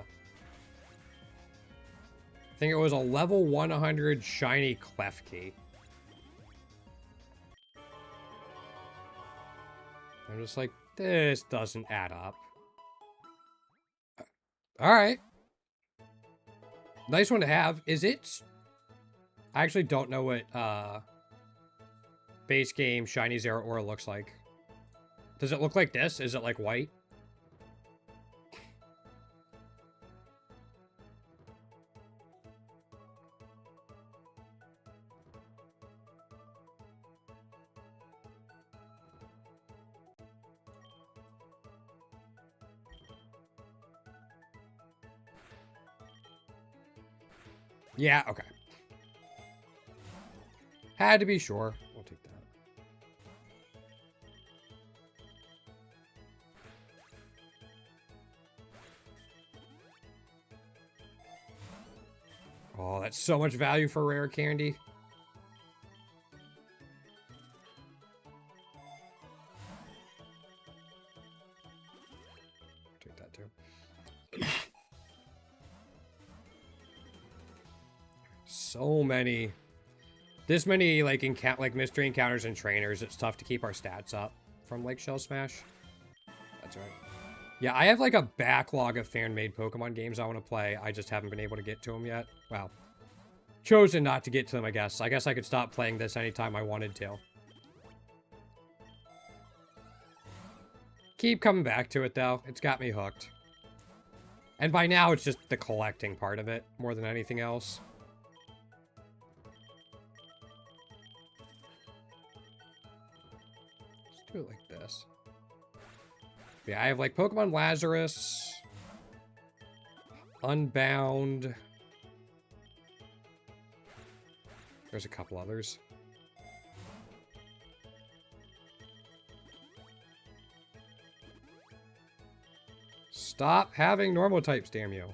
think it was a level 100 shiny Klefki. I'm just like, this doesn't add up. Alright. Nice one to have. Is it? I actually don't know what, base game Shiny Zero Aura looks like. Does it look like this? Is it, like, white? Yeah, okay. Had to be sure. We'll take that. Oh, that's so much value for rare candy. Take that too. So many. This many, like, mystery encounters and trainers, it's tough to keep our stats up from, like, Shell Smash. That's right. Yeah, I have, like, a backlog of fan-made Pokemon games I want to play. I just haven't been able to get to them yet. Well, chosen not to get to them, I guess. I guess I could stop playing this anytime I wanted to. Keep coming back to it, though. It's got me hooked. And by now, it's just the collecting part of it, more than anything else. Let's do it like this. Yeah, I have, like, Pokemon Lazarus, Unbound. There's a couple others. Stop having normal types, damn you.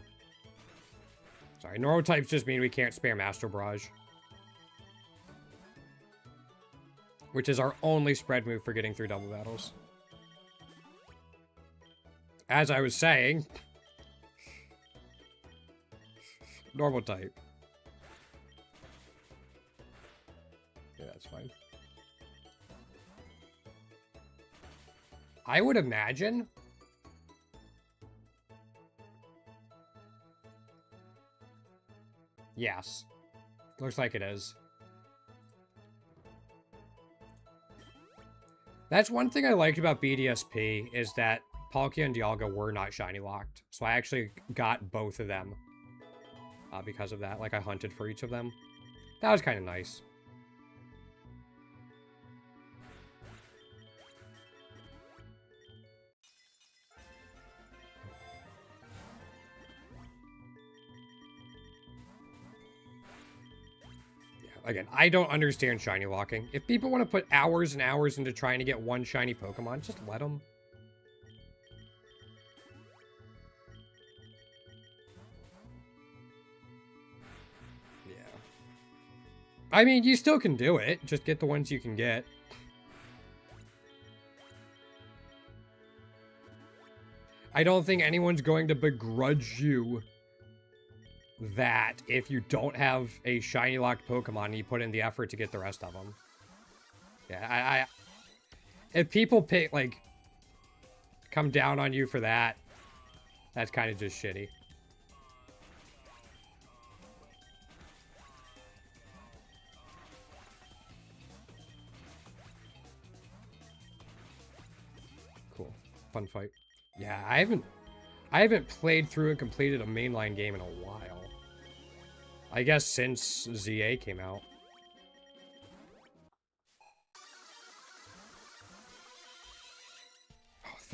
Sorry, normal types just mean we can't spam Astro Barrage. Which is our only spread move for getting through double battles. As I was saying, normal type. Yeah, that's fine. I would imagine. Yes. Looks like it is. That's one thing I liked about BDSP is that Palkia and Dialga were not shiny locked. So I actually got both of them because of that. Like, I hunted for each of them. That was kind of nice. Yeah, again, I don't understand shiny locking. If people want to put hours and hours into trying to get one shiny Pokemon, just let them. I mean, you still can do it. Just get the ones you can get. I don't think anyone's going to begrudge you that if you don't have a shiny locked Pokemon, you put in the effort to get the rest of them. Yeah, if people pick, like, come down on you for that, that's kind of just shitty. Fun fight. Yeah, I haven't played through and completed a mainline game in a while. I guess since ZA came out.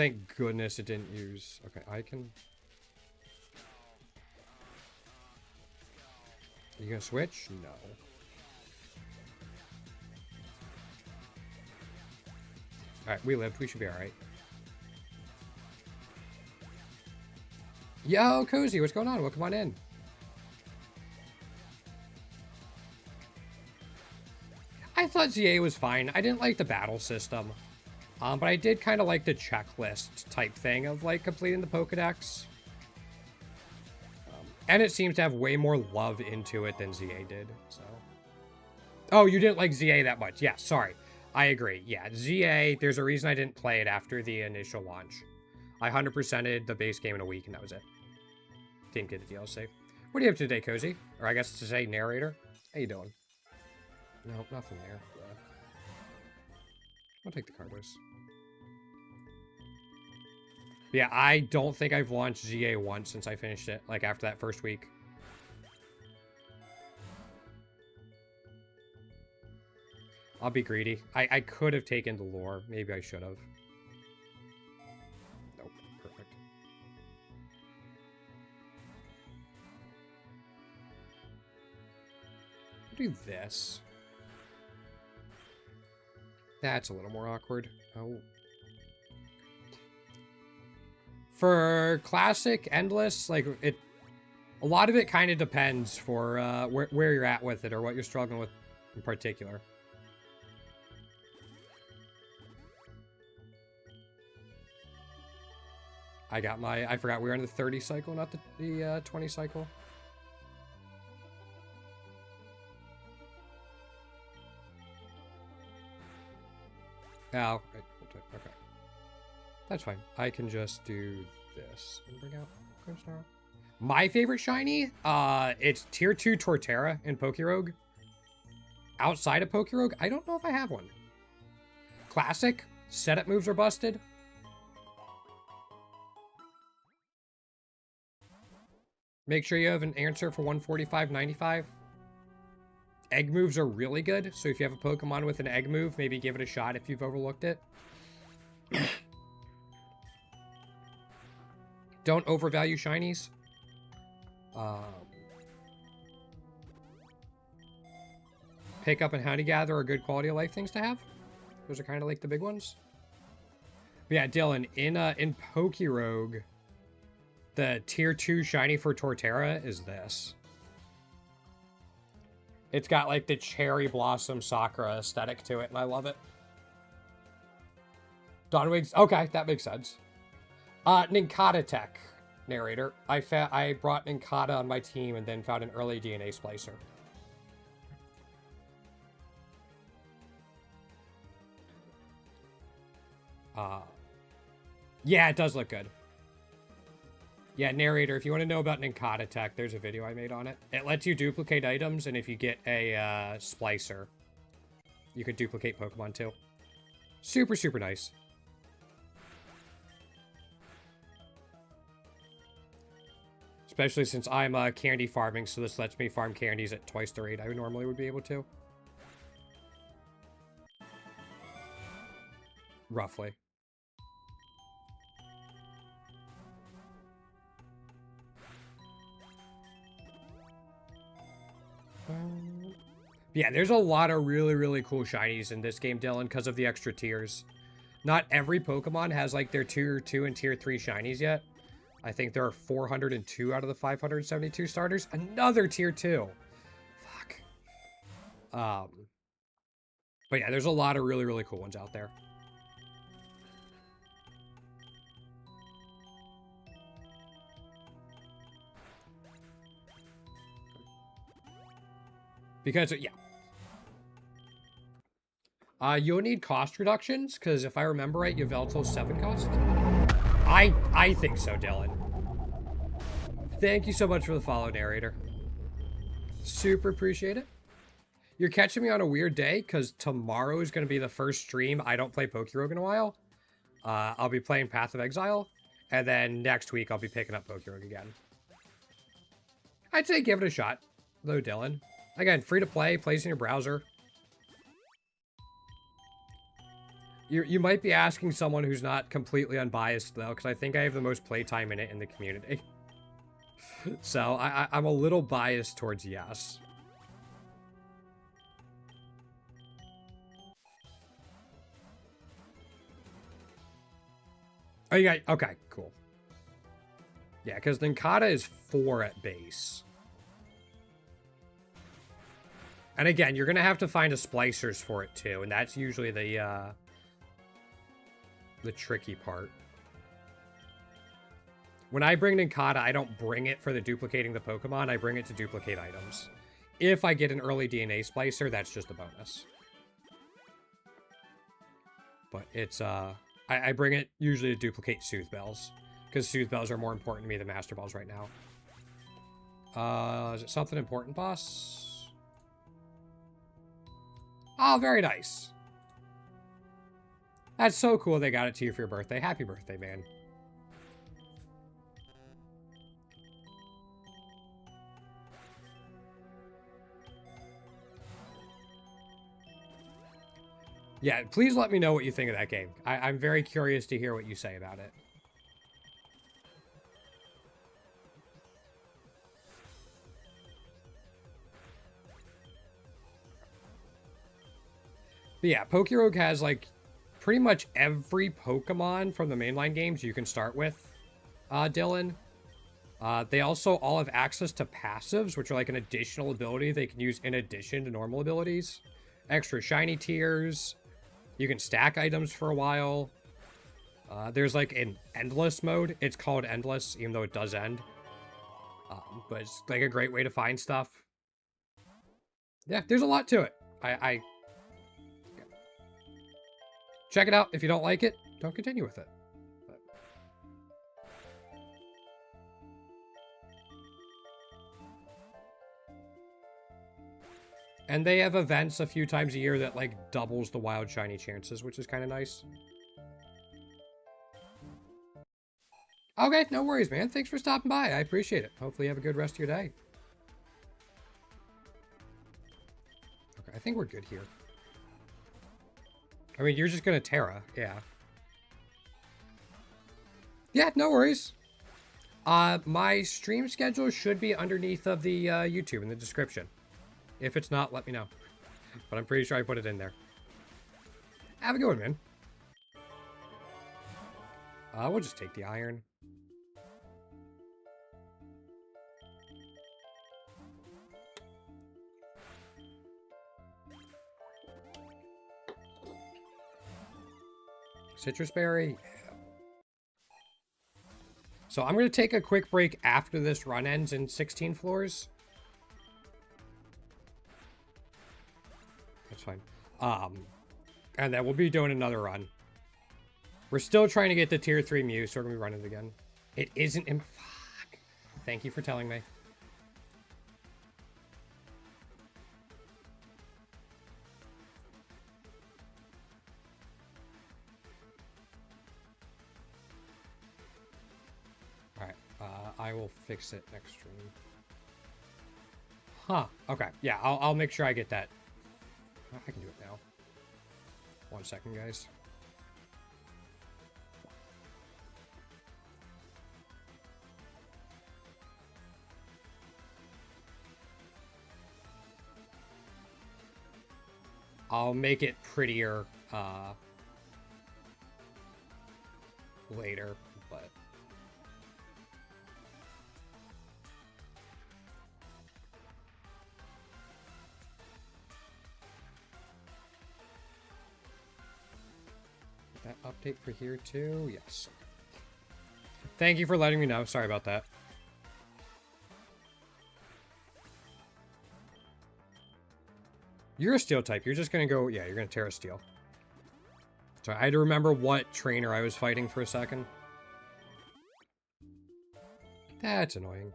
Thank goodness it didn't use... Okay, I can... Are you gonna switch? No. Alright, we lived. We should be alright. Yo, Cozy, what's going on? Welcome on in. I thought ZA was fine. I didn't like the battle system. But I did kind of like the checklist type thing of, like, completing the Pokedex. And it seems to have way more love into it than ZA did, so... Oh, you didn't like ZA that much. Yeah, sorry. I agree. Yeah, ZA, there's a reason I didn't play it after the initial launch. I 100%ed the base game in a week, and that was it. Didn't get the DLC. What are you up to today, Cozy? Or I guess to say narrator. How you doing? No, nothing there. I'll take the Cardos. Yeah, I don't think I've launched ZA once since I finished it, like after that first week. I'll be greedy. I could have taken the lore. Maybe I should have. Nope. Perfect. I'll do this. That's a little more awkward. Oh. For classic endless, like it, a lot of it kind of depends for where you're at with it or what you're struggling with in particular. I got my, I forgot we were in the 30 cycle, not the 20 cycle. Oh, okay. That's fine. I can just do this and bring out Crystal. My favorite shiny, it's tier 2 Torterra in Pokerogue. Outside of Pokerogue, I don't know if I have one. Classic, setup moves are busted. Make sure you have an answer for 145.95. Egg moves are really good, so if you have a Pokemon with an egg move, maybe give it a shot if you've overlooked it. Don't overvalue shinies. Pick up and Honey Gather are good quality of life things to have. Those are kind of like the big ones. But yeah, Dylan, in Pokerogue, the tier 2 shiny for Torterra is this. It's got like the cherry blossom Sakura aesthetic to it, and I love it. Dawnwig's, okay, that makes sense. Ninkata Tech, narrator. I brought Ninkata on my team and then found an early DNA splicer. Yeah, it does look good. Yeah, narrator, if you want to know about Ninkata Tech, there's a video I made on it. It lets you duplicate items, and if you get a splicer, you can duplicate Pokemon too. Super, super nice. Especially since I'm candy farming, so this lets me farm candies at twice the rate I normally would be able to. Roughly. Yeah, there's a lot of really, really cool shinies in this game, Dylan, because of the extra tiers. Not every Pokemon has, like, their tier 2 and tier 3 shinies yet. I think there are 402 out of the 572 starters. Another tier 2. Fuck. But yeah, there's a lot of really, really cool ones out there. Because, yeah. You'll need cost reductions, because if I remember right, Yveltal's 7 cost. I think so, Dylan. Thank you so much for the follow, narrator. Super appreciate it. You're catching me on a weird day, because tomorrow is going to be the first stream I don't play Pokerogue in a while. I'll be playing Path of Exile, and then next week I'll be picking up Pokerogue again. I'd say give it a shot, though, Dylan. Again, free to play, plays in your browser. You might be asking someone who's not completely unbiased, though, because I think I have the most playtime in it in the community. So I'm a little biased towards yes. Oh, you got... Okay, cool. Yeah, because Ninkata is 4 at base. And again, you're going to have to find a splicers for it, too. And that's usually the tricky part. When I bring Ninkata, I don't bring it for the duplicating the Pokemon. I bring it to duplicate items. If I get an early DNA splicer, that's just a bonus. But it's, I bring it usually to duplicate Soothe Bells. Because Soothe Bells are more important to me than Master Balls right now. Is it something important, boss? Oh, very nice. That's so cool they got it to you for your birthday. Happy birthday, man. Yeah, please let me know what you think of that game. I'm very curious to hear what you say about it. But yeah, Pokerogue has, like, pretty much every Pokemon from the mainline games you can start with, Dylan. They also all have access to passives, which are like an additional ability they can use in addition to normal abilities. Extra shiny tiers. You can stack items for a while. There's like an endless mode. It's called endless, even though it does end. But it's like a great way to find stuff. Yeah, there's a lot to it. I check it out. If you don't like it, don't continue with it. But... And they have events a few times a year that, like, doubles the wild shiny chances, which is kind of nice. Okay, no worries, man. Thanks for stopping by. I appreciate it. Hopefully you have a good rest of your day. Okay, I think we're good here. I mean, you're just gonna Terra, yeah. Yeah, no worries. My stream schedule should be underneath of the YouTube in the description. If it's not, let me know. But I'm pretty sure I put it in there. Have a good one, man. We'll just take the iron. Citrus berry. So I'm going to take a quick break after this run ends in 16 floors. That's fine. And then we'll be doing another run. We're still trying to get the tier 3 Mew, so we're going to be running it again. It isn't in... Fuck. Thank you for telling me. I will fix it next stream. Huh. Okay. Yeah, I'll make sure I get that. I can do it now. 1 second, guys. I'll make it prettier later, but... That update for here too? Yes. Thank you for letting me know. Sorry about that. You're a steel type. You're just going to go... Yeah, you're going to Terra Steel. Sorry, I had to remember what trainer I was fighting for a second. That's annoying.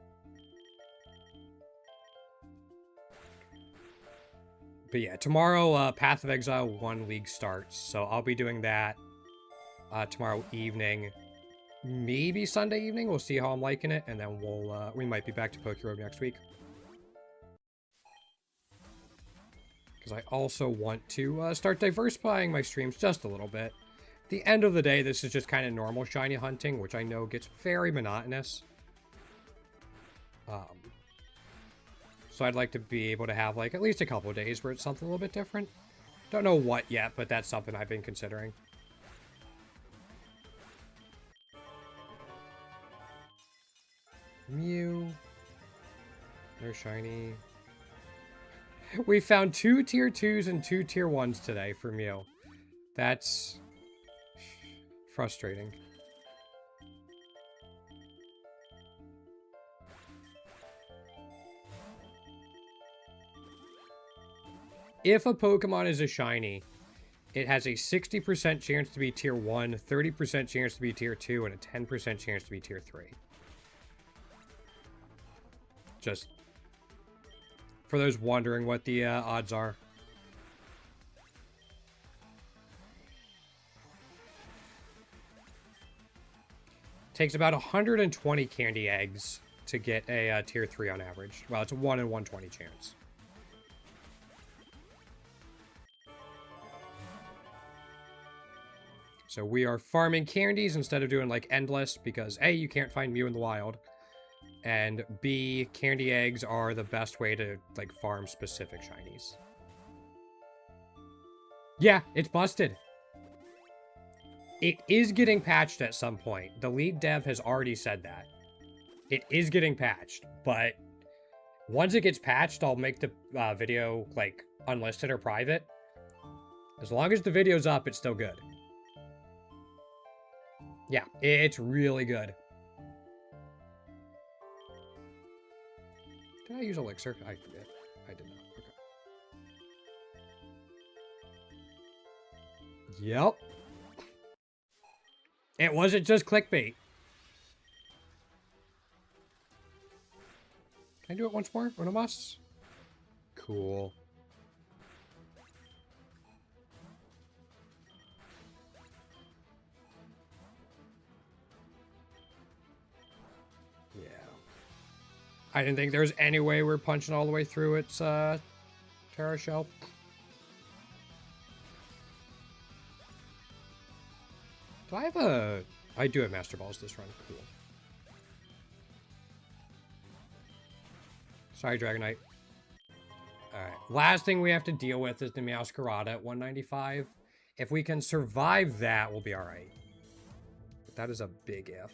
But yeah, tomorrow, Path of Exile 1 League starts. So I'll be doing that tomorrow evening. Maybe Sunday evening. We'll see how I'm liking it. And then we might be back to Pokerogue next week. Because I also want to start diversifying my streams just a little bit. the end of the day, this is just kind of normal shiny hunting, which I know gets very monotonous. So I'd like to be able to have, like, at least a couple of days where it's something a little bit different. Don't know what yet, but that's something I've been considering. Mew. They're shiny. We found 2 tier 2s and 2 tier 1s today for Mew. That's frustrating. If a Pokemon is a shiny, it has a 60% chance to be tier 1, 30% chance to be tier 2, and a 10% chance to be tier 3. Just for those wondering what the odds are. Takes about 120 candy eggs to get a tier 3 on average. Well, it's a 1 in 120 chance. So we are farming candies instead of doing, like, endless, because A, you can't find Mew in the wild, and B, candy eggs are the best way to, like, farm specific shinies. Yeah, it's busted. It is getting patched at some point. The lead dev has already said that. It is getting patched, but once it gets patched, I'll make the video, like, unlisted or private. As long as the video's up, it's still good. Yeah, it's really good. Did I use Elixir? I forget. I did not. Okay. Yep. It wasn't just clickbait. Can I do it once more? Uno mas? Cool. Yeah. I didn't think there was any way we're punching all the way through its Terra Shell. Do I have a... I do have Master Balls this run. Cool. Sorry, Dragonite. Alright. Last thing we have to deal with is the Meowscarada at 195. If we can survive that, we'll be alright. But that is a big if.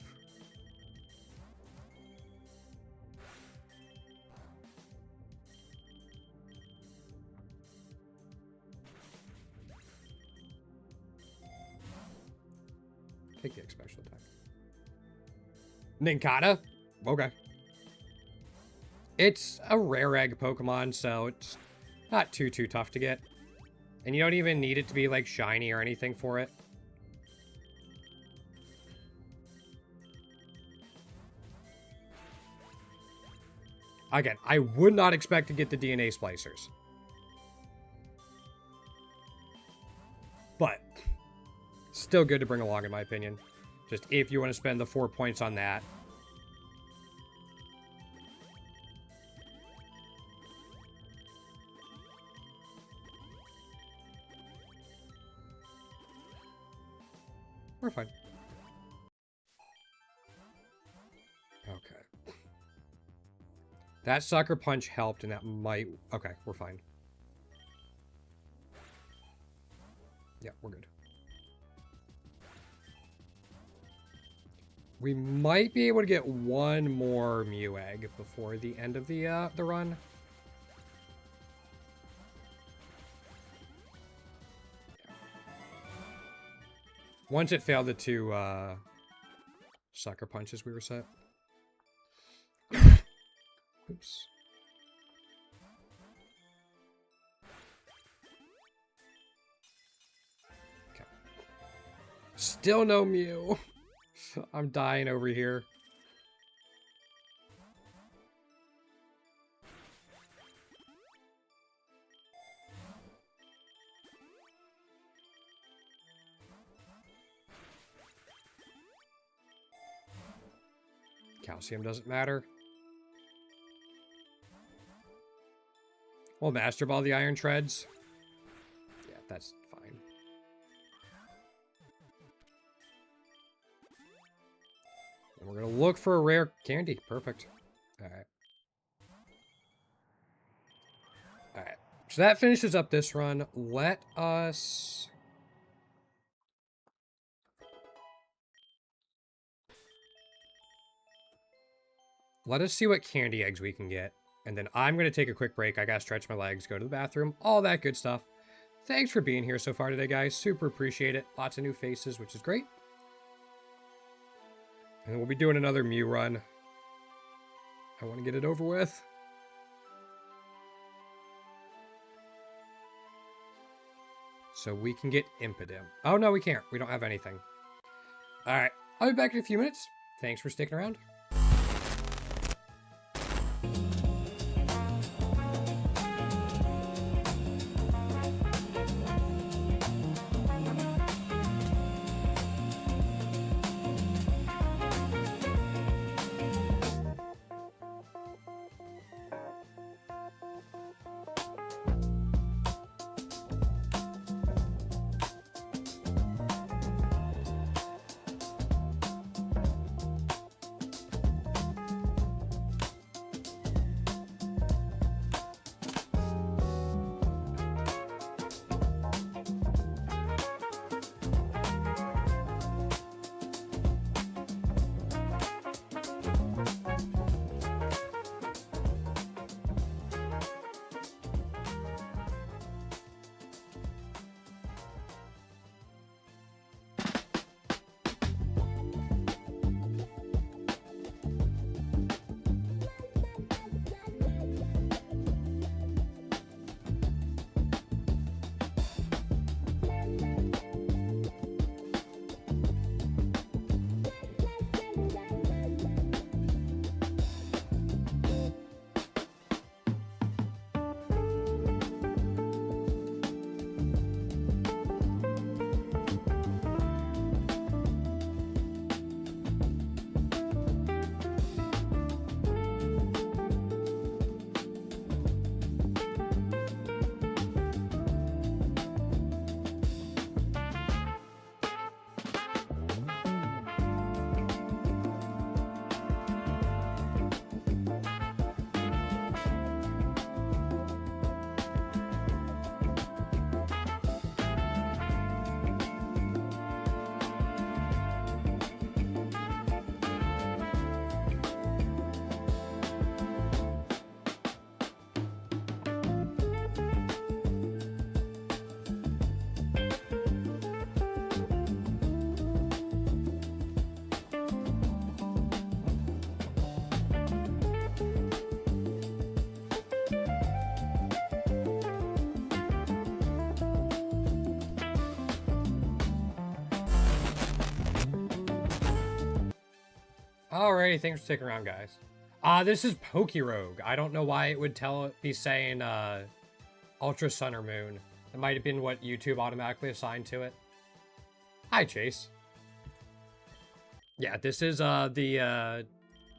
Take the special attack. Nincada? Okay. It's a rare egg Pokemon, so it's not too tough to get. And you don't even need it to be, like, shiny or anything for it. Again, I would not expect to get the DNA splicers. But still good to bring along, in my opinion. Just if you want to spend the 4 points on that. We're fine. Okay. That Sucker Punch helped, and that might... Okay, we're fine. Yeah, we're good. We might be able to get one more Mew egg before the end of the run. Once it failed the 2 Sucker Punches, we were set. Oops. Okay. Still no Mew. I'm dying over here. Calcium doesn't matter. Well, Master Ball the Iron Treads. Yeah, that's fine. And we're going to look for a rare candy. Perfect. Alright. Alright. So that finishes up this run. Let us... Let us see what candy eggs we can get. And then I'm going to take a quick break. I got to stretch my legs, go to the bathroom, all that good stuff. Thanks for being here so far today, guys. Super appreciate it. Lots of new faces, which is great. And we'll be doing another Mew run. I want to get it over with. So we can get Impidimp. Oh, no, we can't. We don't have anything. All right. I'll be back in a few minutes. Thanks for sticking around. Alrighty, thanks for sticking around, guys. This is Pokerogue. I don't know why it would be saying, Ultra Sun or Moon. It might have been what YouTube automatically assigned to it. Hi, Chase. Yeah, this is, the,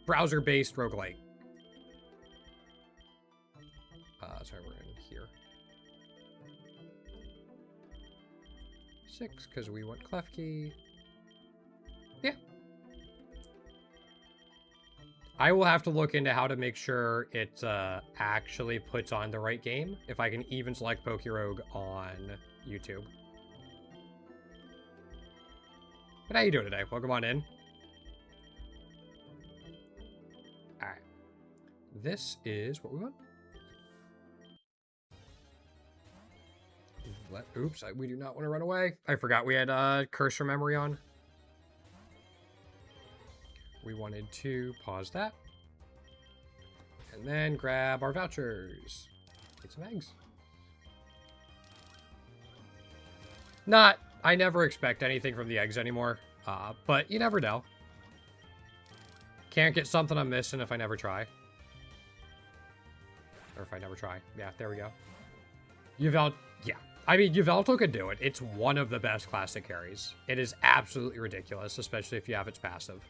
browser-based roguelike. Sorry, we're in here. 6, because we want Klefki. Yeah. I will have to look into how to make sure it actually puts on the right game, if I can even select Pokerogue on YouTube. But how you doing today? Welcome on in. Alright. This is what we want. Oops, we do not want to run away. I forgot we had cursor memory on. We wanted to pause that. And then grab our vouchers. Get some eggs. I never expect anything from the eggs anymore. But you never know. Can't get something I'm missing if I never try. Or if I never try. Yeah, there we go. Yveltal, yeah. I mean, Yveltal could do it. It's one of the best classic carries. It is absolutely ridiculous, especially if you have its passive.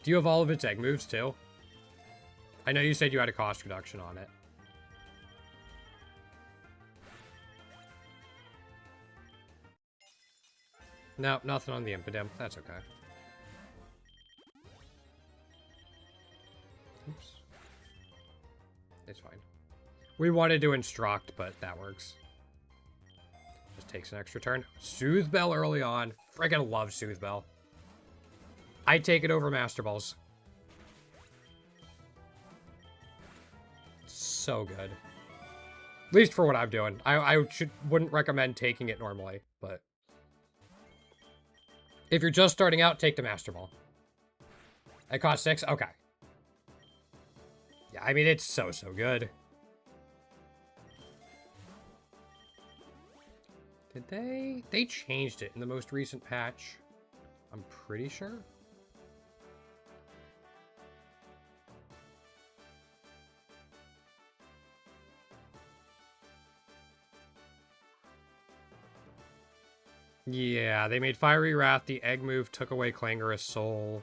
Do you have all of its egg moves, too? I know you said you had a cost reduction on it. No, nothing on the Impidimp. That's okay. Oops. It's fine. We wanted to instruct, but that works. Just takes an extra turn. Soothe Bell early on. Friggin' love Soothe Bell. I'd take it over Master Balls. So good. At least for what I'm doing. I wouldn't recommend taking it normally, but if you're just starting out, take the Master Ball. It costs 6? Okay. Yeah, I mean, it's so good. Did they? They changed it in the most recent patch. I'm pretty sure. Yeah, they made Fiery Wrath. The egg move took away Clangorous Soul.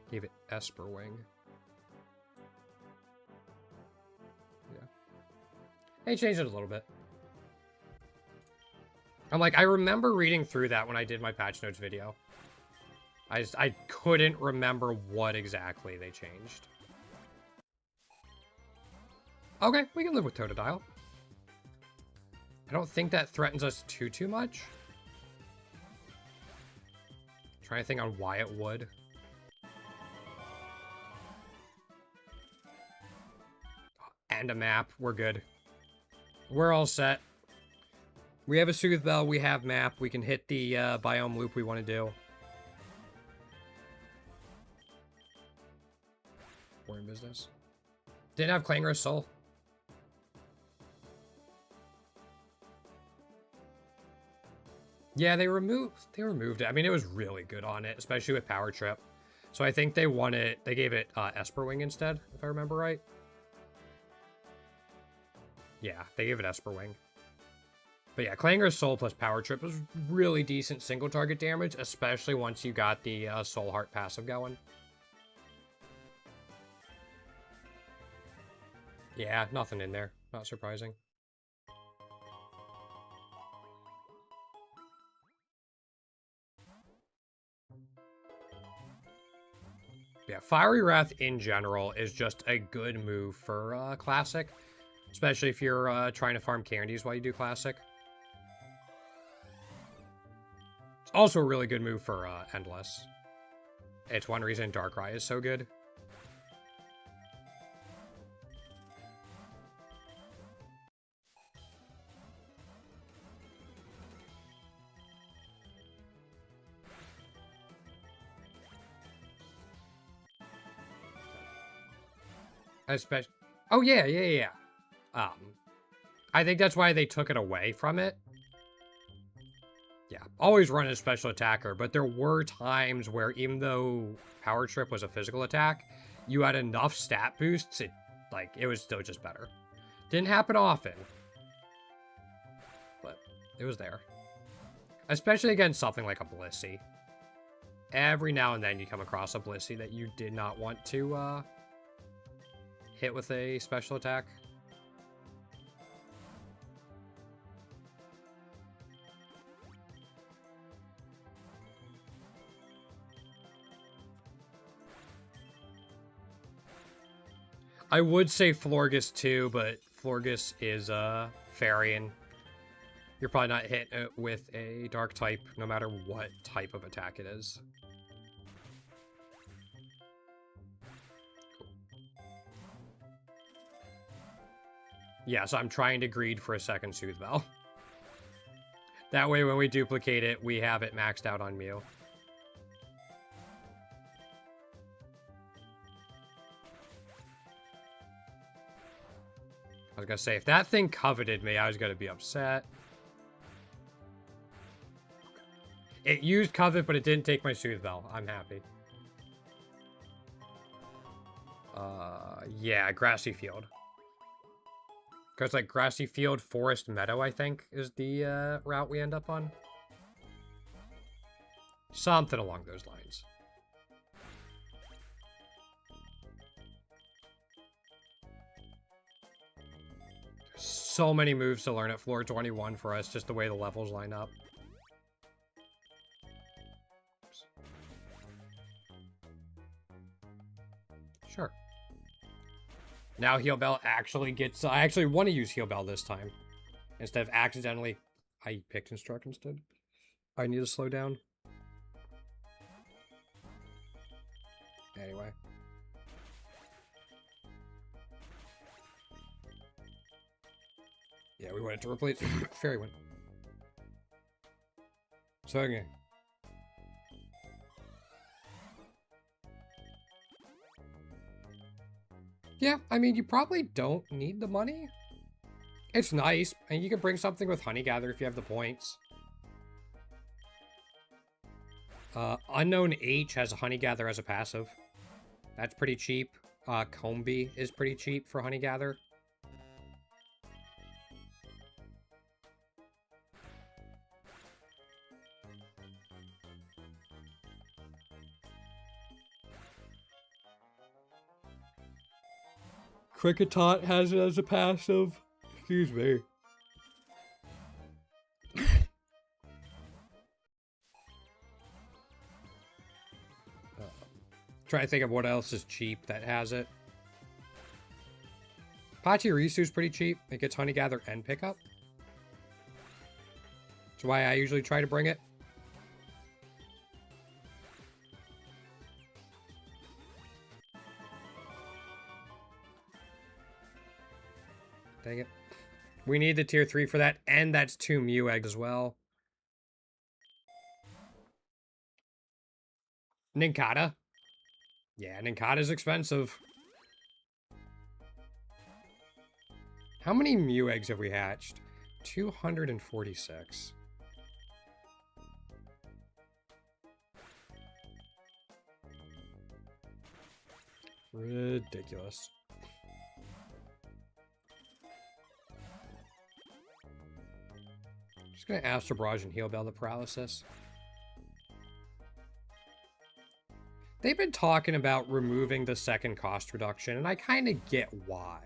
Gave it Esper Wing. Yeah. They changed it a little bit. I'm like, I remember reading through that when I did my patch notes video. I couldn't remember what exactly they changed. Okay, we can live with Totodile. I don't think that threatens us too much. Trying to think on why it would. And a map. We're good. We're all set. We have a Soothe Bell. We have map. We can hit the biome loop we want to do. We're in business. Didn't have Clangorous Soul. Yeah, they removed it. I mean, it was really good on it, especially with Power Trip. So I think they gave it Esper Wing instead, if I remember right. Yeah, they gave it Esper Wing. But yeah, Clangorous Soul plus Power Trip was really decent single target damage, especially once you got the Soul Heart passive going. Yeah, nothing in there. Not surprising. Yeah, Fiery Wrath in general is just a good move for Classic. Especially if you're trying to farm candies while you do Classic. It's also a really good move for Endless. It's one reason Darkrai is so good. Especially, oh yeah. I think that's why they took it away from it. Yeah, always run as special attacker, but there were times where even though Power Trip was a physical attack, you had enough stat boosts, it was still just better. Didn't happen often, but it was there. Especially against something like a Blissey. Every now and then you come across a Blissey that you did not want to hit with a special attack. I would say Florges too, but Florges is Fairy, you're probably not hitting it with a dark type, no matter what type of attack it is. Cool. Yeah, so I'm trying to greed for a second Soothe Bell. That way when we duplicate it, we have it maxed out on Mew. I was gonna say, if that thing coveted me, I was gonna be upset. It used Covet, but it didn't take my Soothe Bell. I'm happy. Yeah, Grassy Field. Because, like, Grassy Field, Forest, Meadow, I think, is the route we end up on. Something along those lines. so many moves to learn at floor 21 for us, just the way the levels line up. Sure. Now Heal Bell actually gets... I actually want to use Heal Bell this time. Instead of accidentally... I picked Instruct instead. I need to slow down. Anyway. Yeah, we wanted to replace Fairy Wind. So again. Yeah, I mean, you probably don't need the money. It's nice, and you can bring something with Honey Gather if you have the points. Unknown H has a Honey Gather as a passive. That's pretty cheap. Combi is pretty cheap for Honey Gather. Cricketot has it as a passive. Excuse me. Trying to think of what else is cheap that has it. Pachirisu pretty cheap. It gets Honey Gather and Pickup. That's why I usually try to bring it. Dang it. We need the tier 3 for that, and that's 2 Mew eggs as well. Nincada. Yeah, Nincada's expensive. How many Mew eggs have we hatched? 246. Ridiculous. Just gonna Astral Barrage and Heal Bell the Paralysis. They've been talking about removing the second cost reduction, and I kind of get why.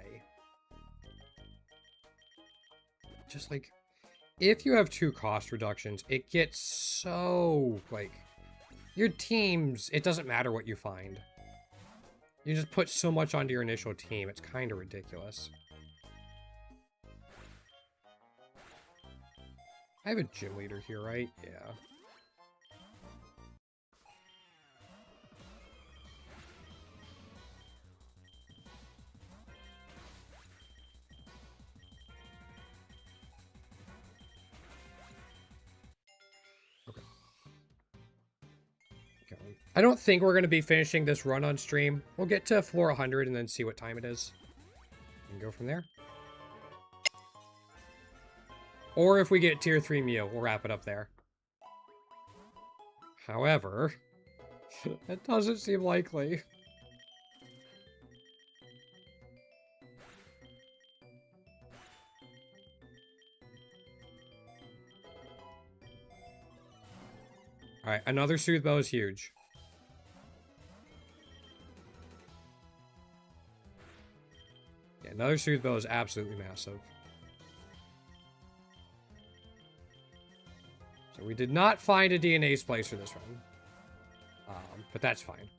Just like, if you have 2 cost reductions, it gets so, like, your teams, it doesn't matter what you find. You just put so much onto your initial team, it's kind of ridiculous. I have a gym leader here, right? Yeah. Okay. I don't think we're going to be finishing this run on stream. We'll get to floor 100 and then see what time it is. And go from there. Or if we get tier 3 Mew, we'll wrap it up there. However, it doesn't seem likely. Alright, another Soothe Bow is huge. Yeah, another Soothe Bow is absolutely massive. So we did not find a DNA splice for this run. But that's fine.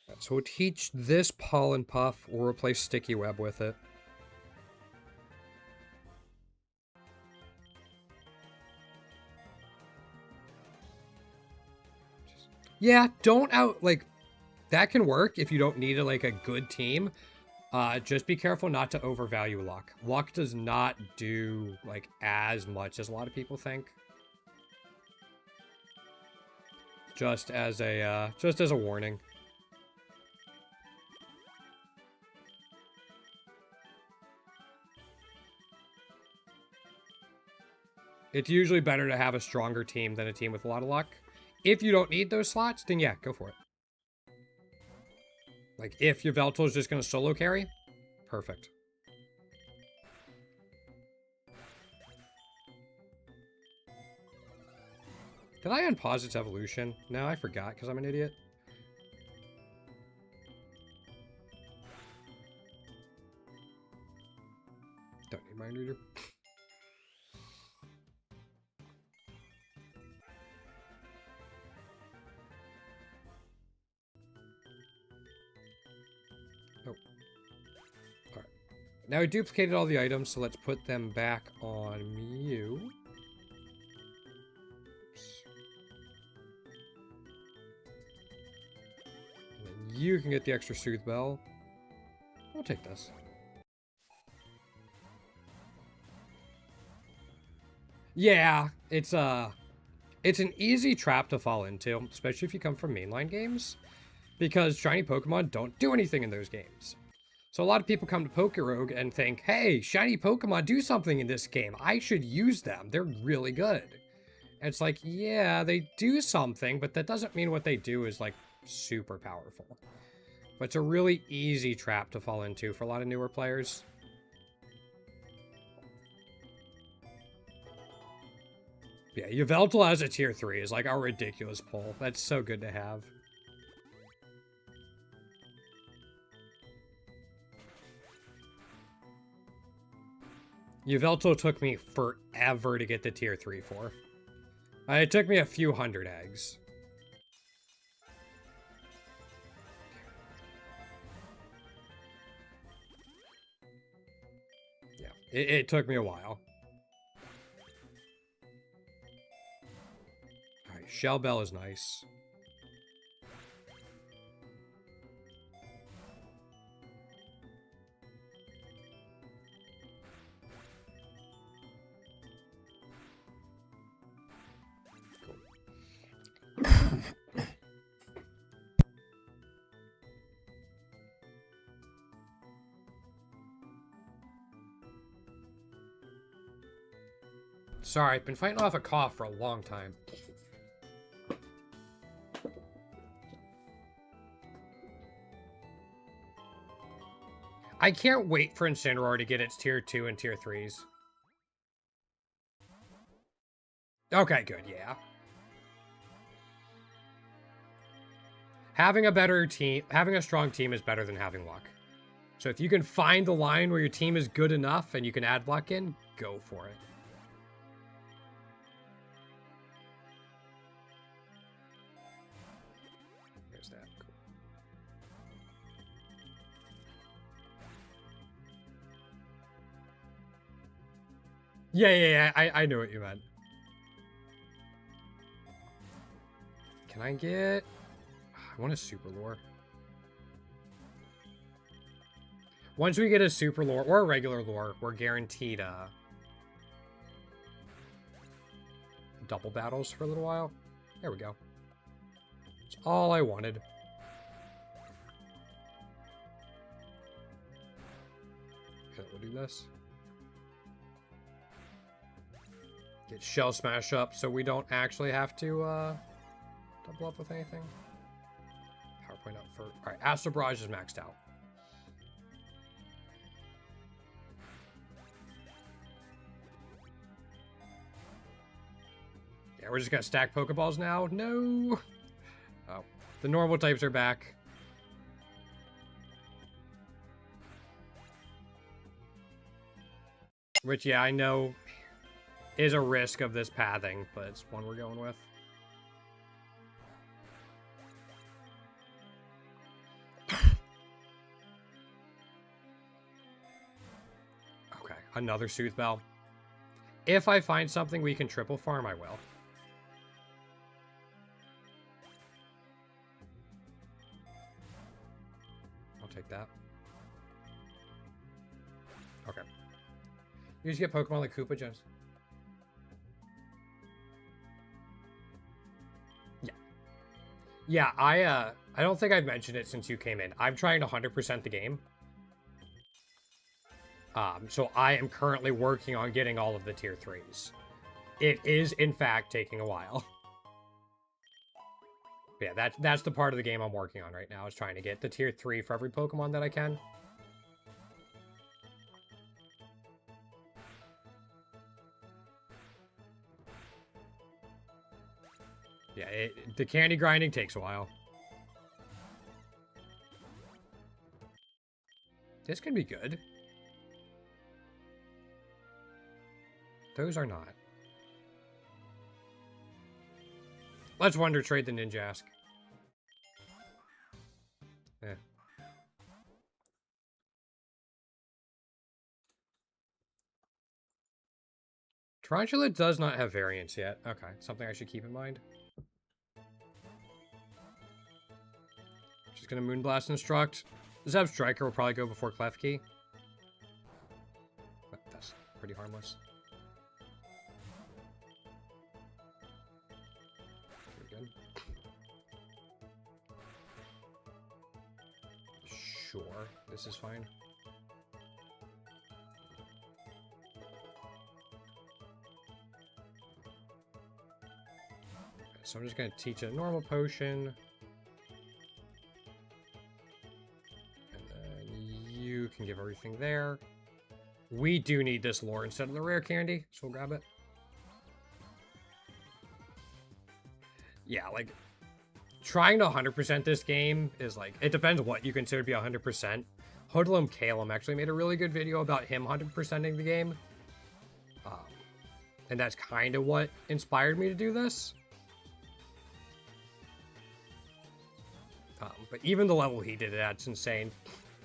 Right, so we'll teach this Pollen Puff. We'll replace Sticky Web with it. Yeah, don't like, that can work if you don't need like a good team. Just be careful not to overvalue luck. Luck does not do like as much as a lot of people think. Just as a warning. It's usually better to have a stronger team than a team with a lot of luck. If you don't need those slots, then yeah, go for it. Like, if your Veltal is just going to solo carry, perfect. Did I unpause its evolution? No, I forgot because I'm an idiot. Don't need mind reader. Oh. Alright. Now I duplicated all the items, so let's put them back on Mew. And then you can get the extra Soothe Bell. I'll take this. Yeah, it's an easy trap to fall into, especially if you come from mainline games, because shiny Pokemon don't do anything in those games. So a lot of people come to Pokerogue and think, hey, shiny Pokemon do something in this game. I should use them. They're really good. And it's like, yeah, they do something, but that doesn't mean what they do is, like, super powerful. But it's a really easy trap to fall into for a lot of newer players. Yeah, Yveltal as a tier 3 is like a ridiculous pull. That's so good to have. Yveltal took me forever to get the tier 3 for. It took me a few hundred eggs. Yeah, it took me a while. Shell Bell is nice. Cool. Sorry, I've been fighting off a cough for a long time. I can't wait for Incineroar to get its tier 2 and tier 3s. Okay, good, yeah. Having a better team, having a strong team is better than having luck. So if you can find the line where your team is good enough and you can add luck in, go for it. There's that. Cool. Yeah, I know what you meant. Can I get... I want a super lure. Once we get a super lure or a regular lure, we're guaranteed double battles for a little while. There we go. That's all I wanted. Okay, we'll do this. Get Shell Smash up so we don't actually have to double up with anything. PowerPoint up for... Alright, Astro Barrage is maxed out. Yeah, we're just gonna stack Pokeballs now? No! Oh, the normal types are back. Which, yeah, I know is a risk of this pathing, but it's one we're going with. Okay, another Soothe Bell. If I find something we can triple farm, I will. I'll take that. Okay. You just get Pokemon like Koopa Gems. Yeah, I don't think I've mentioned it since you came in. I'm trying to 100% the game. So I am currently working on getting all of the tier 3s. It is, in fact, taking a while. Yeah, that's the part of the game I'm working on right now, is trying to get the tier 3 for every Pokemon that I can. Yeah, the candy grinding takes a while. This could be good. Those are not. Let's Wonder Trade the Ninjask. Eh. Tarantula does not have variants yet. Okay, something I should keep in mind. Just gonna Moonblast Instruct. Zeb Striker will probably go before Klefki. But that's pretty harmless. Very good. Sure, this is fine. So I'm just going to teach a normal potion. And then you can give everything there. We do need this lore instead of the rare candy, so we'll grab it. Yeah, like, trying to 100% this game is like, it depends what you consider to be 100%. Hoodlum Calum actually made a really good video about him 100%ing the game. And that's kind of what inspired me to do this. But even the level he did it at, it's insane.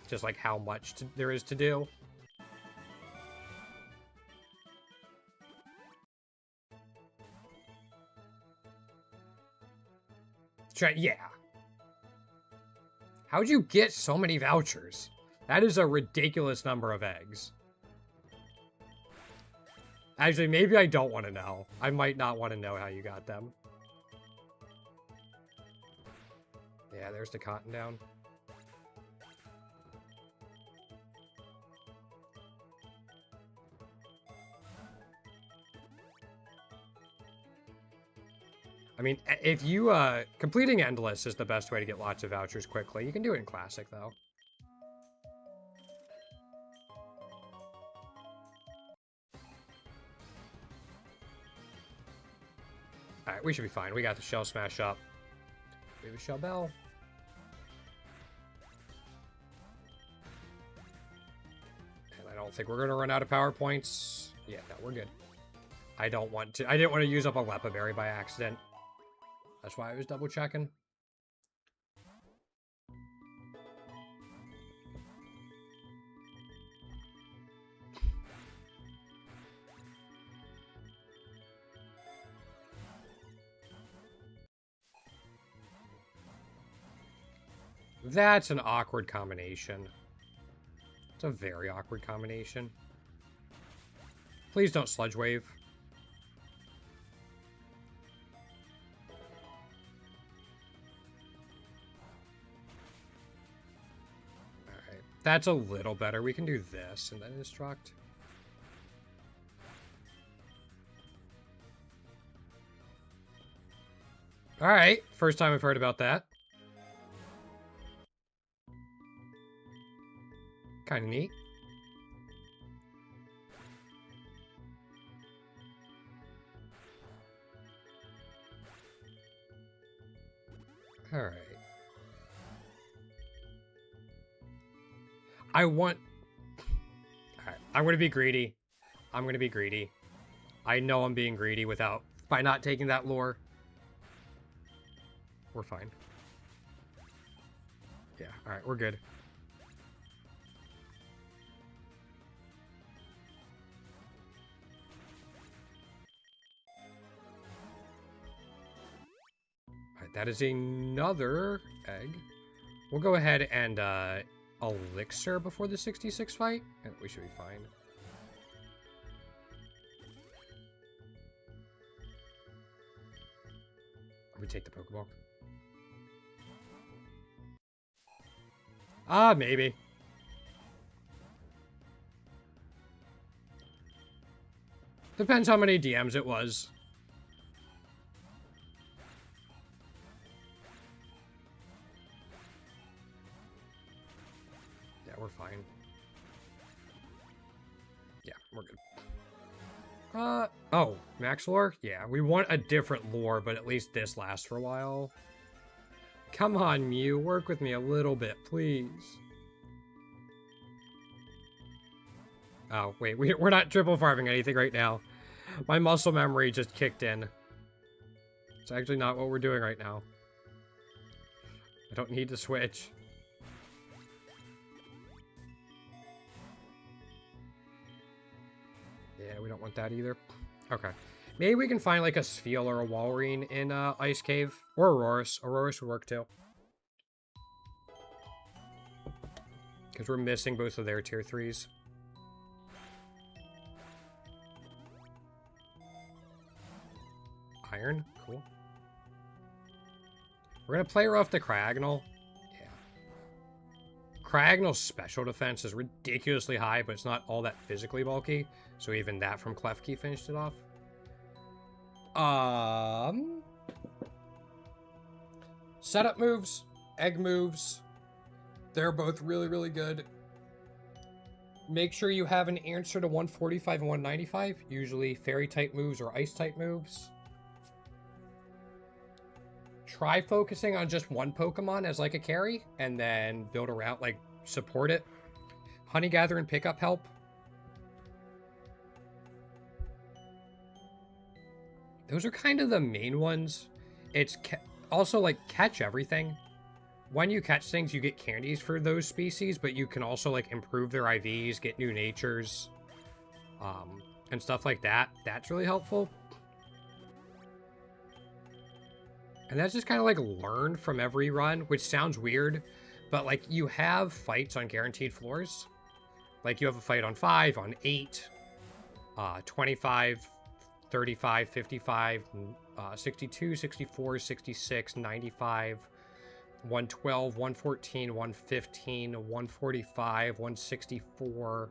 Just like how much there is to do. Yeah. How'd you get so many vouchers? That is a ridiculous number of eggs. Actually, maybe I don't want to know. I might not want to know how you got them. Yeah, there's the cotton down. I mean, if you, completing Endless is the best way to get lots of vouchers quickly. You can do it in Classic, though. Alright, we should be fine. We got the Shell Smash up. We have a Shell Bell. And I don't think we're going to run out of power points. Yeah, no, we're good. I didn't want to use up a Lepa Berry by accident. That's why I was double checking. That's an awkward combination. It's a very awkward combination. Please don't Sludge Wave. Alright. That's a little better. We can do this and then Instruct. Alright. First time I've heard about that. Kind of neat. All right. All right. I'm going to be greedy. I'm going to be greedy. I know I'm being greedy by not taking that lore. We're fine. Yeah. All right. We're good. That is another egg. We'll go ahead and Elixir before the 66 fight, and we should be fine. We take the Pokeball. Maybe. Depends how many DMs it was. We're fine. Yeah, we're good. Oh, max lore? Yeah, we want a different lore, but at least this lasts for a while. Come on, Mew, work with me a little bit, please. Oh, wait, we're not triple farming anything right now. My muscle memory just kicked in. It's actually not what we're doing right now. I don't need to switch. Yeah, we don't want that either. Okay. Maybe we can find like a Spheal or a Walrein in Ice Cave. Or Aurorus. Aurorus would work too. Because we're missing both of their tier 3s. Iron? Cool. We're going to play her off the Cragnal. Yeah. Cragnal's special defense is ridiculously high, but it's not all that physically bulky. So even that from Klefki finished it off. Setup moves, egg moves. They're both really, really good. Make sure you have an answer to 145 and 195. Usually fairy type moves or ice type moves. Try focusing on just one Pokemon as like a carry, and then build around, like, support it. Honey Gather and Pickup help. Those are kind of the main ones. It's also, like, catch everything. When you catch things, you get candies for those species, but you can also, like, improve their IVs, get new natures, and stuff like that. That's really helpful. And that's just kind of like learn from every run, which sounds weird, but like you have fights on guaranteed floors. Like you have a fight on 5, on 8, 25, 35, 55, 62, 64, 66, 95, 112, 114, 115, 145, 164,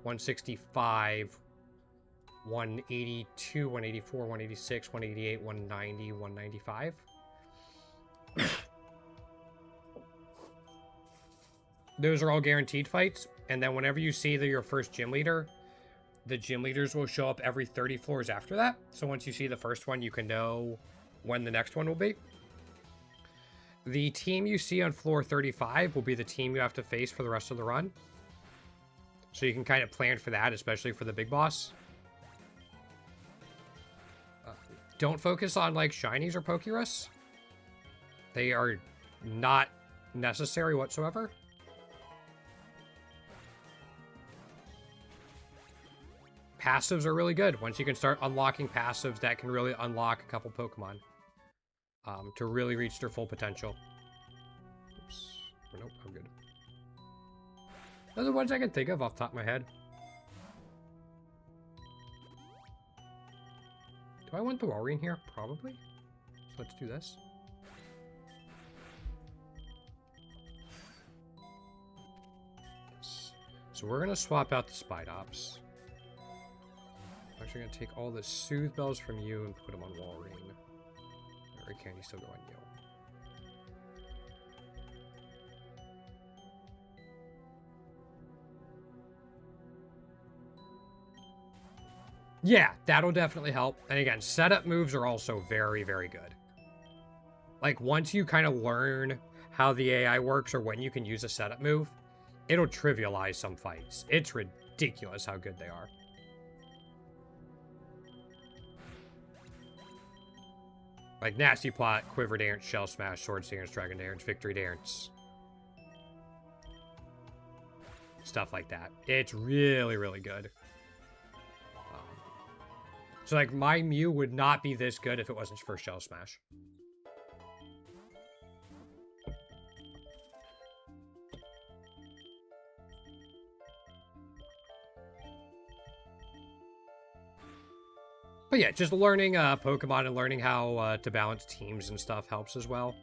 165, 182, 184, 186, 188, 190, 195. Those are all guaranteed fights, and then whenever you see your first gym leader, the gym leaders will show up every 30 floors after that. So once you see the first one, you can know when the next one will be. The team you see on floor 35 will be the team you have to face for the rest of the run. So you can kind of plan for that, especially for the big boss. Don't focus on like shinies or Pokerus. They are not necessary whatsoever. Passives are really good. Once you can start unlocking passives, that can really unlock a couple Pokemon to really reach their full potential. Oops. Nope, I'm good. Those are the ones I can think of off the top of my head. Do I want the Walrein here? Probably. So let's do this. Yes. So we're going to swap out the Spidops. I'm actually going to take all the Soothe Bells from you and put them on Walrein. Or can you still go on you? Yeah, that'll definitely help. And again, setup moves are also very, very good. Like, once you kind of learn how the AI works or when you can use a setup move, it'll trivialize some fights. It's ridiculous how good they are. Like, Nasty Plot, Quiver Dance, Shell Smash, Sword Dance, Dragon Dance, Victory Dance. Stuff like that. It's really, really good. So, like, my Mew would not be this good if it wasn't for Shell Smash. But yeah, just learning Pokemon and learning how to balance teams and stuff helps as well.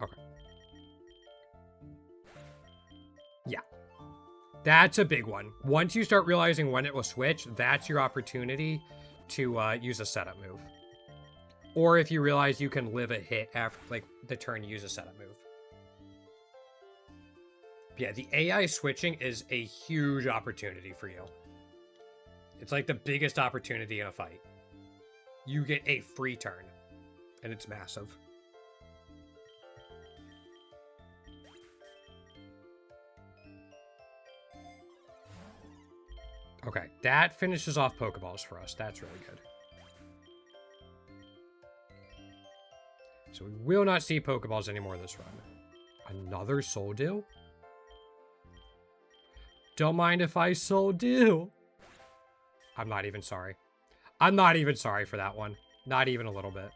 Okay. Yeah. That's a big one. Once you start realizing when it will switch, that's your opportunity to use a setup move. Or if you realize you can live a hit after, like, the turn you use a setup move. Yeah, the AI switching is a huge opportunity for you. It's like the biggest opportunity in a fight. You get a free turn, and it's massive. Okay, that finishes off Pokeballs for us. That's really good. So we will not see Pokeballs anymore this run. Another Soul Dew? Don't mind if I Soul Dew. I'm not even sorry. I'm not even sorry for that one. Not even a little bit.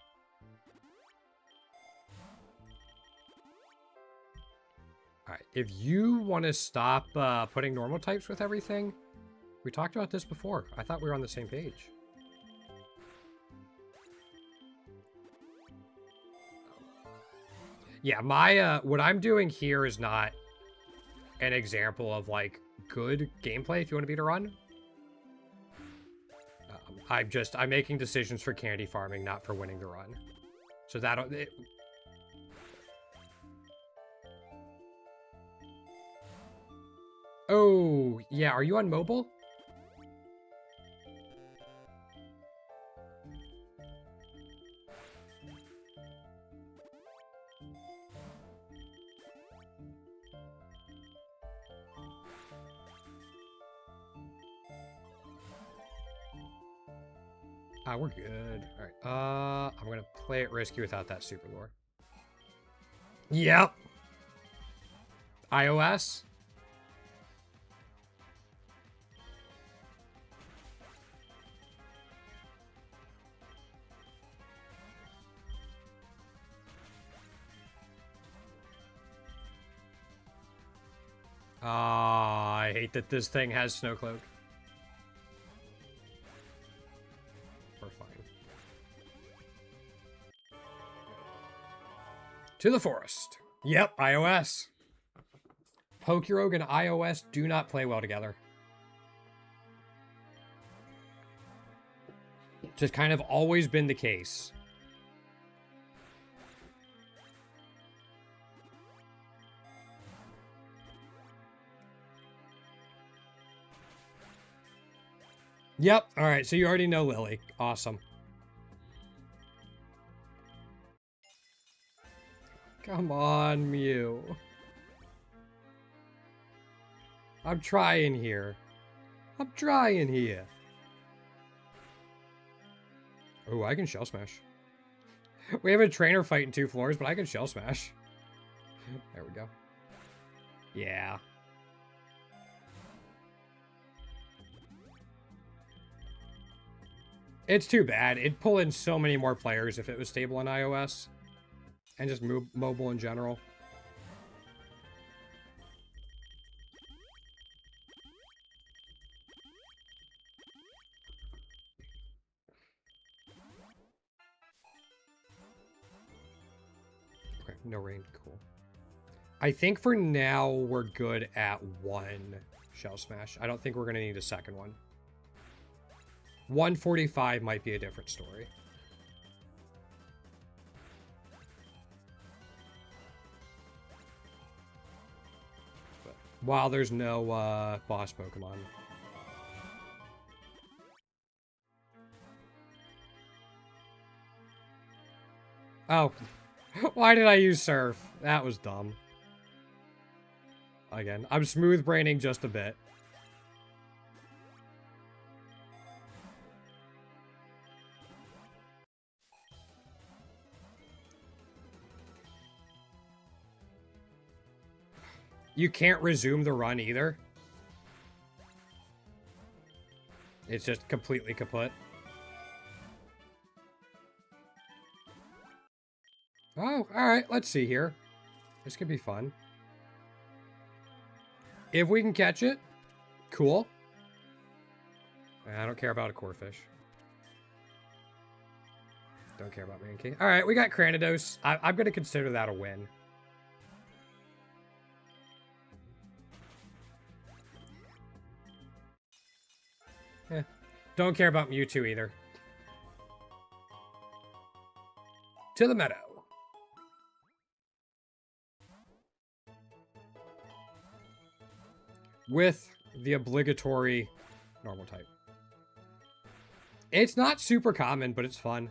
Alright, if you want to stop putting normal types with everything, we talked about this before. I thought we were on the same page. Yeah, my what I'm doing here is not an example of like good gameplay if you want to beat a run. I'm making decisions for candy farming, not for winning the run. So that'll... Oh, yeah. Are you on mobile? Ah, we're good. All right. I'm gonna play it risky without that super lure. Yep. iOS. I hate that this thing has Snow Cloak. We're fine. To the forest. Yep, iOS. Pokerogue and iOS do not play well together. Just kind of always been the case. Yep. All right. So you already know Lily. Awesome. Come on, Mew. I'm trying here. I'm trying here. Oh, I can Shell Smash. We have a trainer fighting 2 floors, but I can Shell Smash. There we go. Yeah. It's too bad. It'd pull in so many more players if it was stable on iOS. And just mobile in general. Okay, no rain. Cool. I think for now we're good at 1 Shell Smash. I don't think we're going to need a second one. 145 might be a different story. But while there's no boss Pokemon. Oh. Why did I use Surf? That was dumb. Again, I'm smooth braining just a bit. You can't resume the run either. It's just completely kaput. Oh, alright, let's see here. This could be fun. If we can catch it, cool. I don't care about a core fish. Don't care about Mankey. Alright, we got Cranidos. I'm going to consider that a win. Don't care about Mewtwo either. To the meadow. With the obligatory normal type. It's not super common, but it's fun.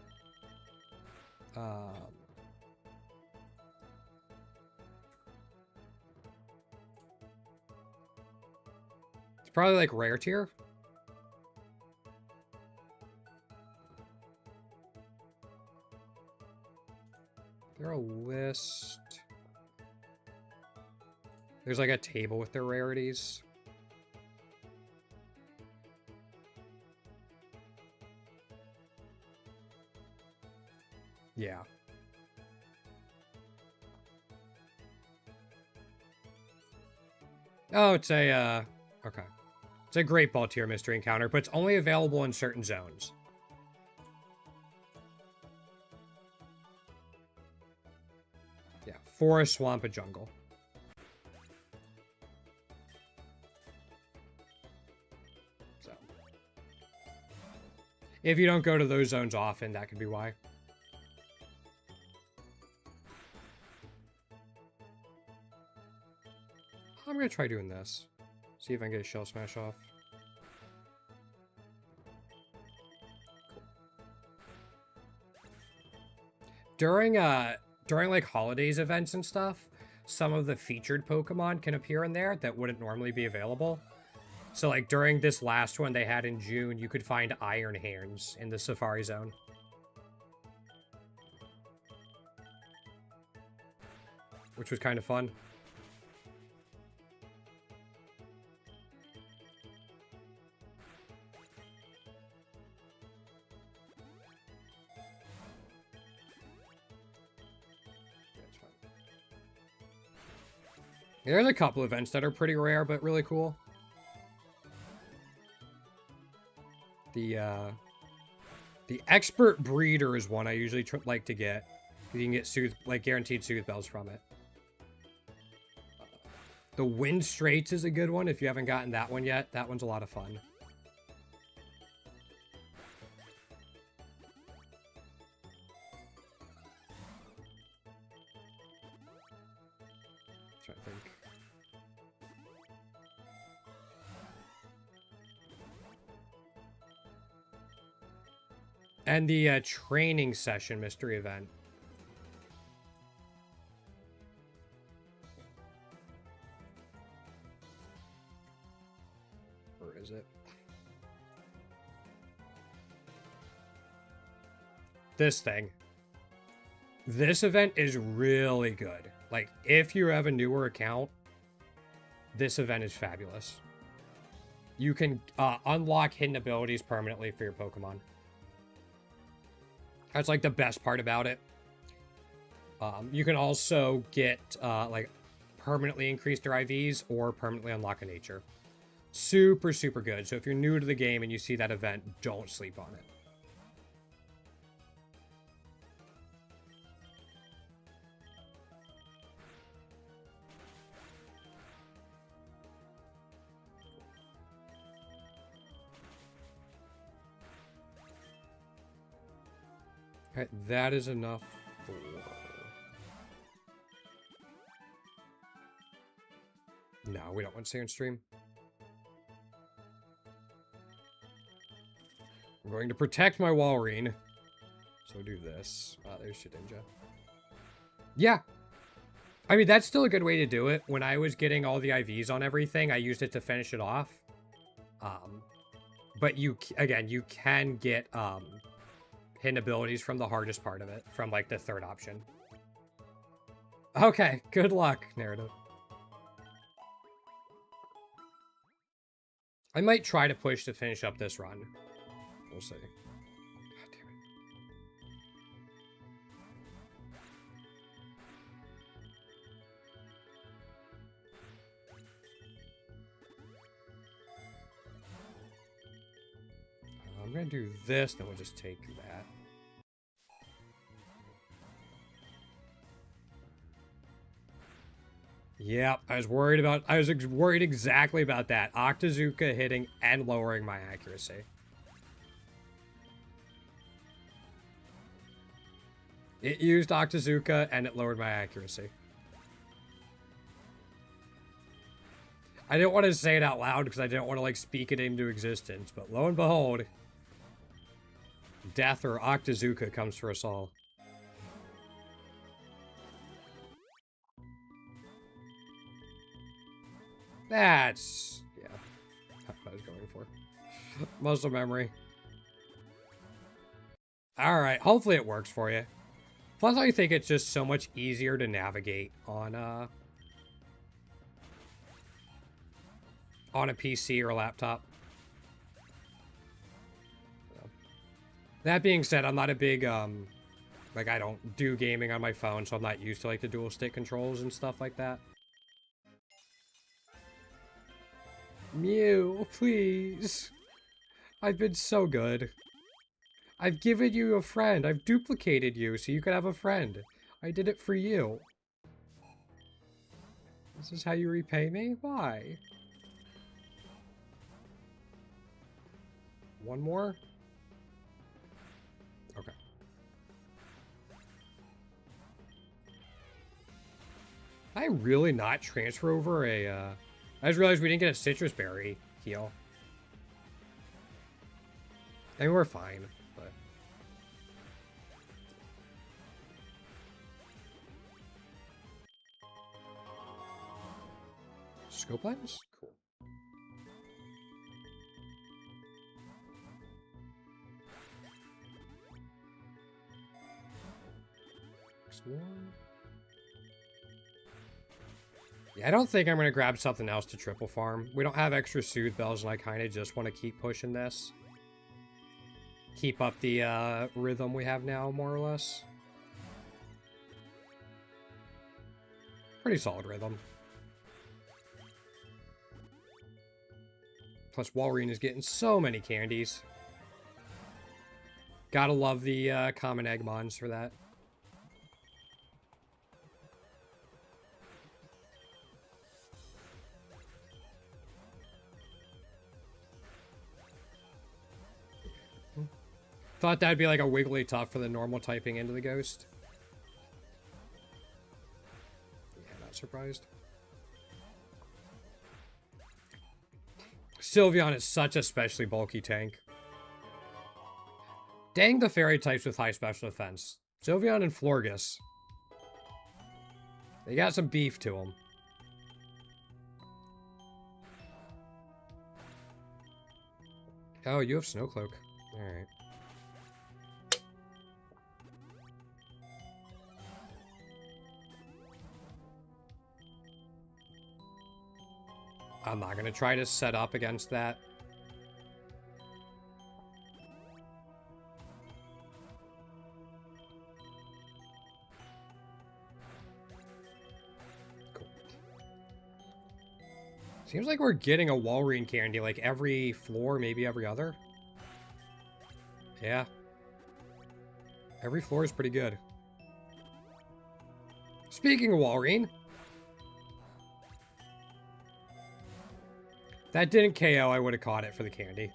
It's probably like rare tier. list. There's like a table with their rarities. Yeah. Oh, it's a, okay. It's a Great Ball tier mystery encounter, but it's only available in certain zones. Yeah, forest, swamp, and jungle. So. If you don't go to those zones often, that could be why. I'm gonna try doing this. See if I can get a Shell Smash off. Cool. During like holidays events and stuff, some of the featured Pokemon can appear in there that wouldn't normally be available. So like during this last one they had in June, you could find Iron Hands in the Safari Zone. Which was kind of fun. There's a couple events that are pretty rare, but really cool. The Expert Breeder is one I usually like to get. You can get guaranteed Soothe Bells from it. The Wind Straits is a good one if you haven't gotten that one yet. That one's a lot of fun. Trying to think. And the training session mystery event. Where is it? This thing. This event is really good. Like, if you have a newer account, this event is fabulous. You can unlock hidden abilities permanently for your Pokemon. That's like the best part about it. You can also get like permanently increase their IVs or permanently unlock a nature. Super, super good. So if you're new to the game and you see that event, don't sleep on it. Okay, that is enough for... No, we don't want to stay on stream. I'm going to protect my Walrein. So do this. There's Shedinja. Yeah. I mean, that's still a good way to do it. When I was getting all the IVs on everything, I used it to finish it off. But you can get... hidden abilities from the hardest part of it, from like the third option. Okay, good luck, narrative. I might try to push to finish up this run. We'll see. God damn it. I'm gonna do this, then we'll just take that. Yep, I was worried exactly about that. Octazooka hitting and lowering my accuracy. It used Octazooka and it lowered my accuracy. I didn't want to say it out loud because I didn't want to like speak it into existence, but lo and behold, Death or Octazooka comes for us all. That's... yeah. That's what I was going for. Muscle memory. Alright, hopefully it works for you. Plus, I think it's just so much easier to navigate on a PC or a laptop. That being said, I'm not a big, like, I don't do gaming on my phone, so I'm not used to, like, the dual stick controls and stuff like that. Mew, please. I've been so good. I've given you a friend. I've duplicated you so you could have a friend. I did it for you. This is how you repay me? Why? One more? Okay. I really not transfer over a, I just realized we didn't get a citrus berry heal. I mean, we're fine, but... Scope lens? Cool. Yeah, I don't think I'm going to grab something else to triple farm. We don't have extra soothe bells, and I kind of just want to keep pushing this. Keep up the rhythm we have now, more or less. Pretty solid rhythm. Plus, Walrein is getting so many candies. Gotta love the common Eggmons for that. Thought that'd be like a wiggly tough for the normal typing into the ghost. Yeah, not surprised. Sylveon is such a specially bulky tank. Dang the fairy types with high special defense. Sylveon and Florges. They got some beef to them. Oh, you have Snowcloak. Alright. I'm not going to try to set up against that. Cool. Seems like we're getting a Walrein candy like every floor, maybe every other. Yeah. Every floor is pretty good. Speaking of Walrein... That didn't KO, I would have caught it for the candy.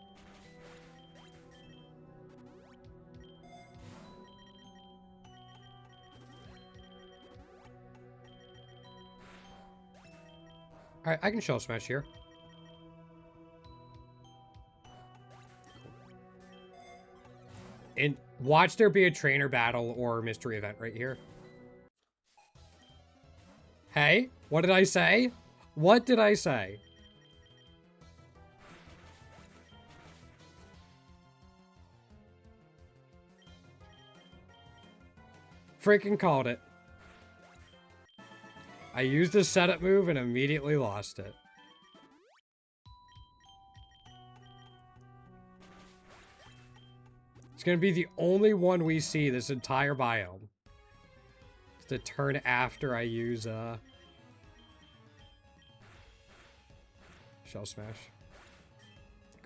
Alright, I can Shell Smash here. And watch there be a trainer battle or mystery event right here. Hey, what did I say? What did I say? Freaking called it. I used a setup move and immediately lost it. It's going to be the only one we see this entire biome. It's the turn after I use Shell Smash.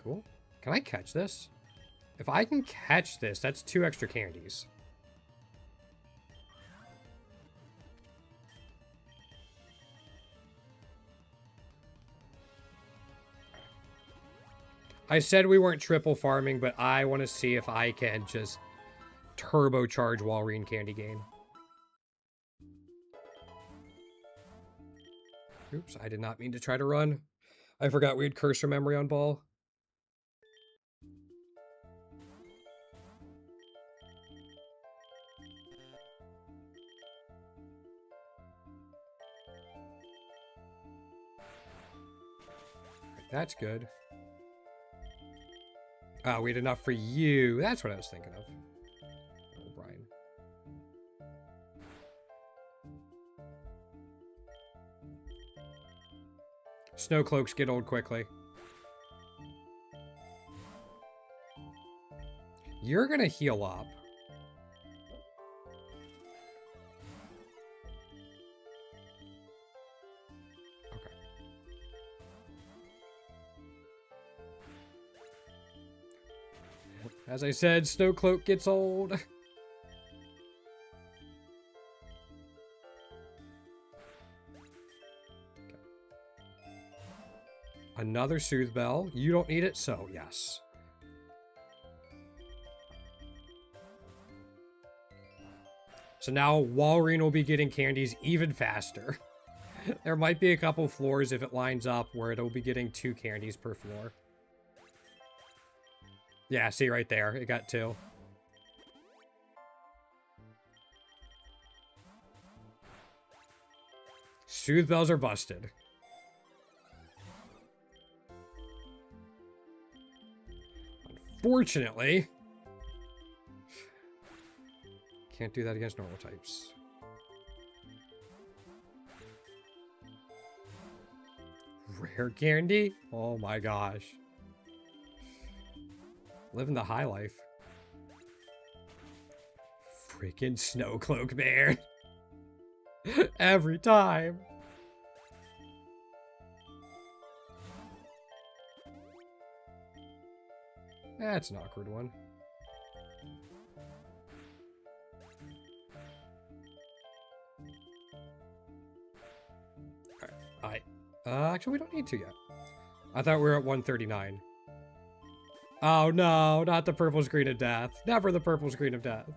Cool. Can I catch this? If I can catch this, that's 2 extra candies. I said we weren't triple farming, but I want to see if I can just turbocharge Walrein candy gain. Oops, I did not mean to try to run. I forgot we had cursor memory on ball. That's good. Oh, we had enough for you. That's what I was thinking of. Oh, Brian. Snow cloaks get old quickly. You're gonna heal up. Okay. As I said, Snow Cloak gets old. Okay. Another Soothe Bell. You don't need it, so yes. So now Walrein will be getting candies even faster. There might be a couple floors if it lines up where it'll be getting 2 candies per floor. Yeah, see right there. It got 2. Soothe Bells are busted. Unfortunately. Can't do that against normal types. Rare candy? Oh my gosh. Living the high life. Freaking Snow Cloak, man. Every time. That's an awkward one. Alright. Actually, we don't need to yet. I thought we were at 139. Oh no, not the purple screen of death. Never the purple screen of death.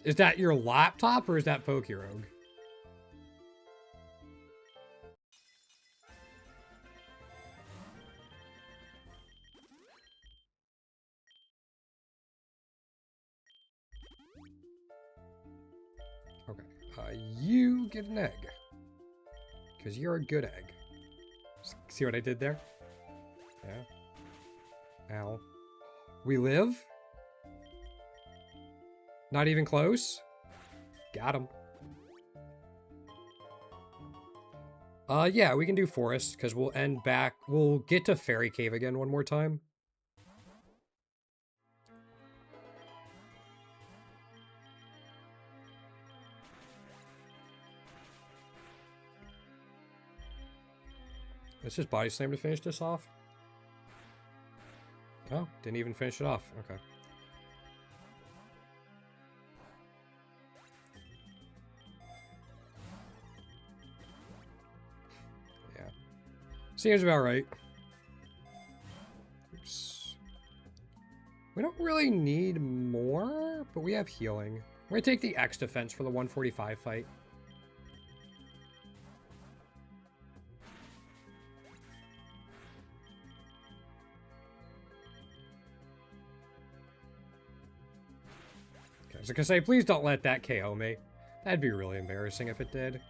Is that your laptop or is that Pokerogue? Okay. You get an egg. Because you're a good egg. See what I did there? Yeah. Ow. We live? Not even close? Got him. Yeah, we can do forest, because we'll end back. We'll get to Fairy Cave again one more time. Let's just Body Slam to finish this off. Oh, didn't even finish it off. Okay. Yeah. Seems about right. Oops. We don't really need more, but we have healing. We're going to take the X defense for the 145 fight. I was gonna say, please don't let that KO me. That'd be really embarrassing if it did.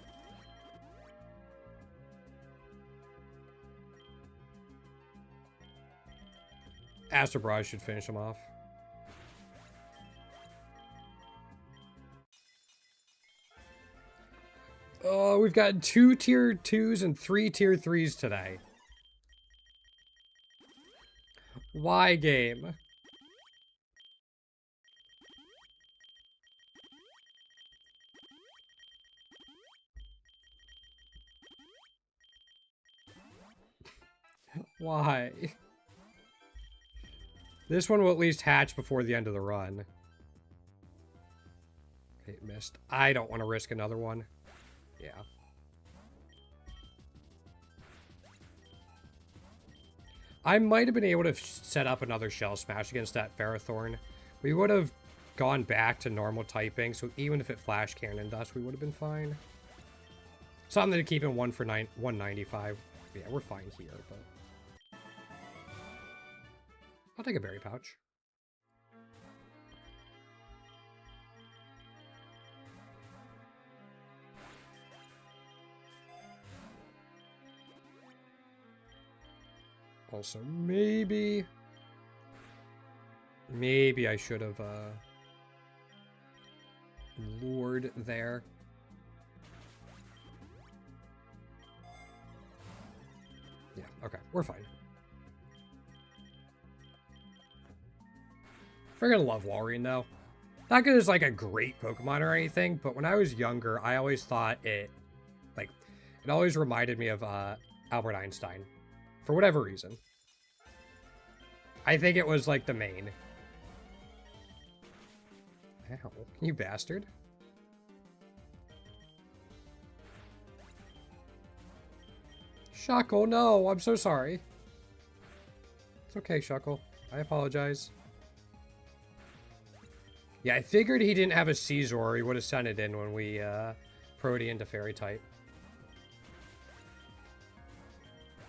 Astro Barrage should finish him off. Oh, we've got 2 tier 2s and 3 tier 3s today. Why, game? Why? This one will at least hatch before the end of the run. Okay, it missed. I don't want to risk another one. Yeah. I might have been able to set up another Shell Smash against that Ferrothorn. We would have gone back to normal typing, so even if it Flash Cannoned us, we would have been fine. Something to keep in 195. Yeah, we're fine here, but... I'll take a berry pouch. Also, maybe I should have lured there. We're fine. Freaking love Walrein, though. Not because it's like a great Pokemon or anything, but when I was younger, I always thought it, like, it always reminded me of Albert Einstein. For whatever reason. I think it was like the main. Ow, you bastard. Shuckle, no, I'm so sorry. It's okay, Shuckle. I apologize. Yeah, I figured he didn't have a Caesar or he would have sent it in when we pro'd into Fairy type.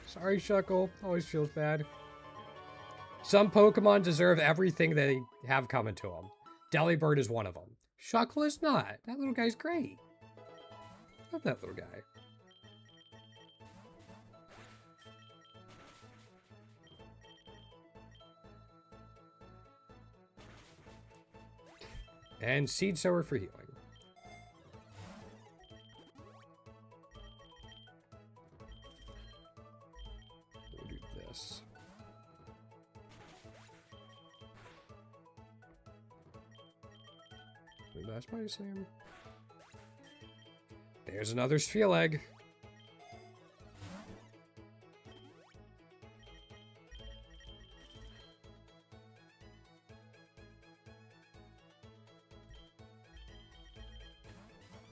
Sorry, Shuckle. Always feels bad. Some Pokemon deserve everything they have coming to them. Delibird is one of them. Shuckle is not. That little guy's great. Love that little guy. And Seed Sower for healing. We'll do this. That's my same. There's another Sphere Egg.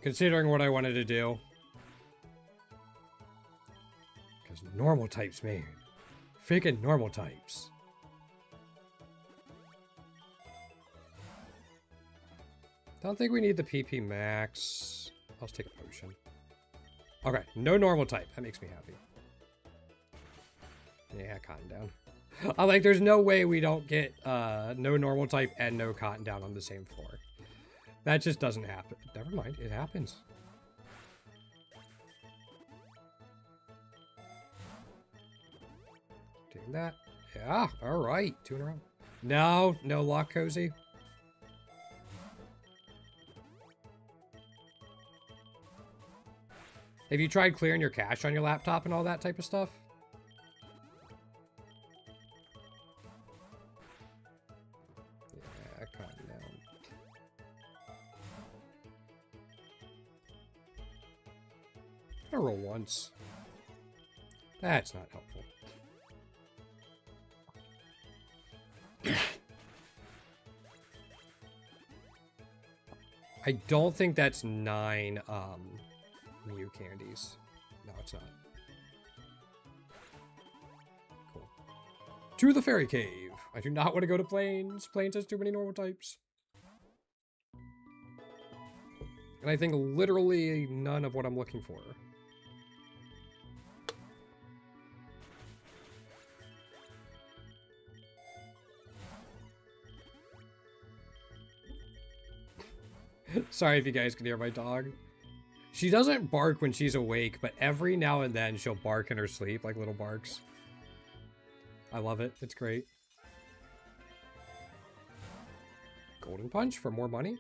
Considering what I wanted to do. Because normal types, man. Freaking normal types. Don't think we need the PP max. I'll just take a potion. Okay, no normal type. That makes me happy. Yeah, Cotton Down. I'm like, there's no way we don't get no normal type and no Cotton Down on the same floor. That just doesn't happen. Never mind, it happens. Taking that. Yeah, alright. 2 in a row. No, no lock cozy. Have you tried clearing your cache on your laptop and all that type of stuff? Yeah, Cotton Down. I roll once. That's not helpful. I don't think that's 9 Mew candies. No, it's not. Cool. To the Fairy Cave. I do not want to go to Plains. Plains has too many normal types. And I think literally none of what I'm looking for. Sorry if you guys can hear my dog. She doesn't bark when she's awake, but every now and then she'll bark in her sleep, like little barks. I love it. It's great. Golden Punch for more money?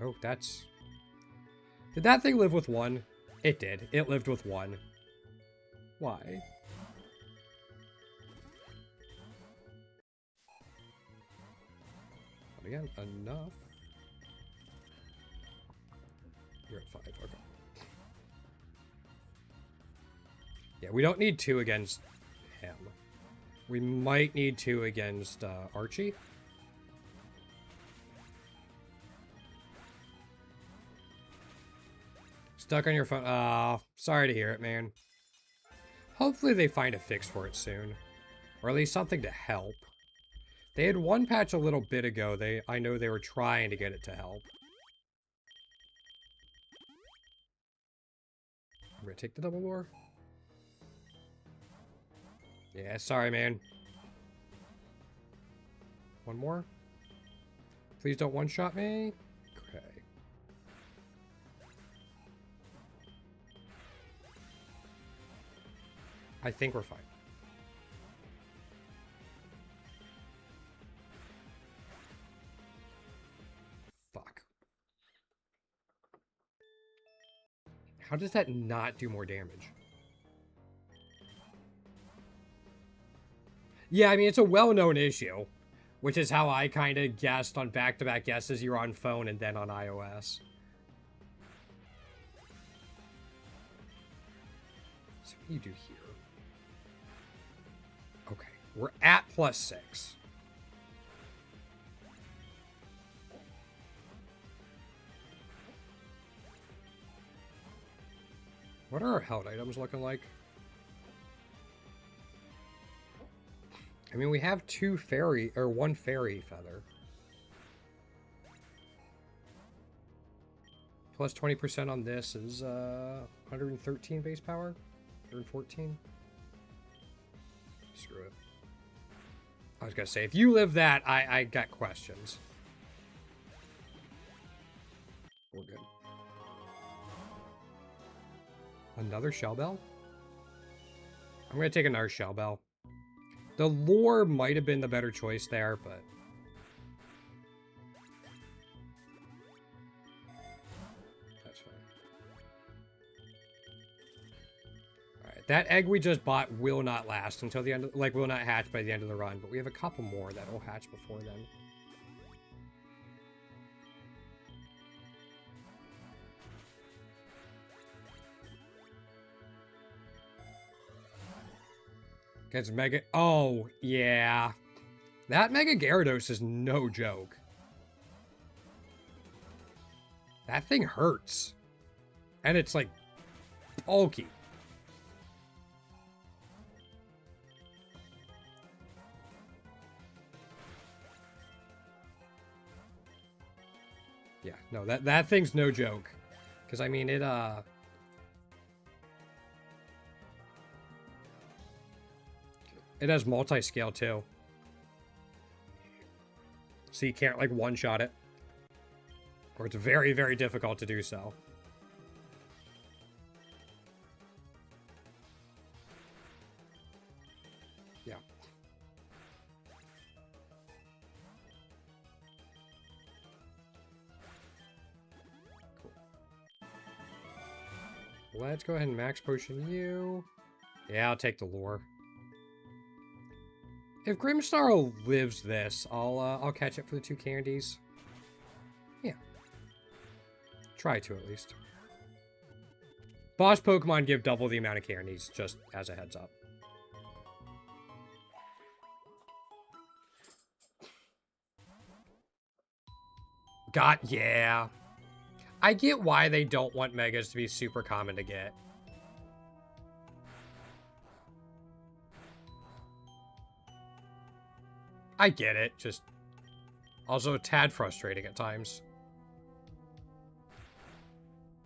Oh, that's... Did that thing live with 1? It did. It lived with 1. Why? But again, enough. You're at 5, okay. Yeah, we don't need 2 against him. We might need 2 against Archie. Stuck on your phone. Ah, sorry to hear it, man. Hopefully they find a fix for it soon. Or at least something to help. They had one patch a little bit ago. I know they were trying to get it to help. I'm gonna take the double lure. Yeah, sorry, man. One more. Please don't one-shot me. Okay. I think we're fine. Fuck. How does that not do more damage? Yeah, I mean, it's a well-known issue, which is how I kind of guessed on back-to-back guesses. You're on phone and then on iOS. So what do you do here? Okay, we're at +6. What are our held items looking like? I mean, we have one fairy feather. Plus 20% on this is 113 base power? 114? Screw it. I was gonna say, if you live that, I got questions. We're good. Another shell bell? I'm gonna take another shell bell. The lure might have been the better choice there, but... that's fine. Alright, that egg we just bought will not last until the end of... like, will not hatch by the end of the run, but we have a couple more that will hatch before then. Gets Mega... oh, yeah. That Mega Gyarados is no joke. That thing hurts. And it's, like, bulky. Yeah, no, that thing's no joke. Because, I mean, it has multi-scale, too. So you can't, like, one-shot it. Or it's very, very difficult to do so. Yeah. Cool. Let's go ahead and max potion you. Yeah, I'll take the lure. If Grimmsnarl lives this, I'll catch it for the 2 candies. Yeah. Try to, at least. Boss Pokemon give double the amount of candies, just as a heads up. Yeah. I get why they don't want Megas to be super common to get. I get it, just also a tad frustrating at times.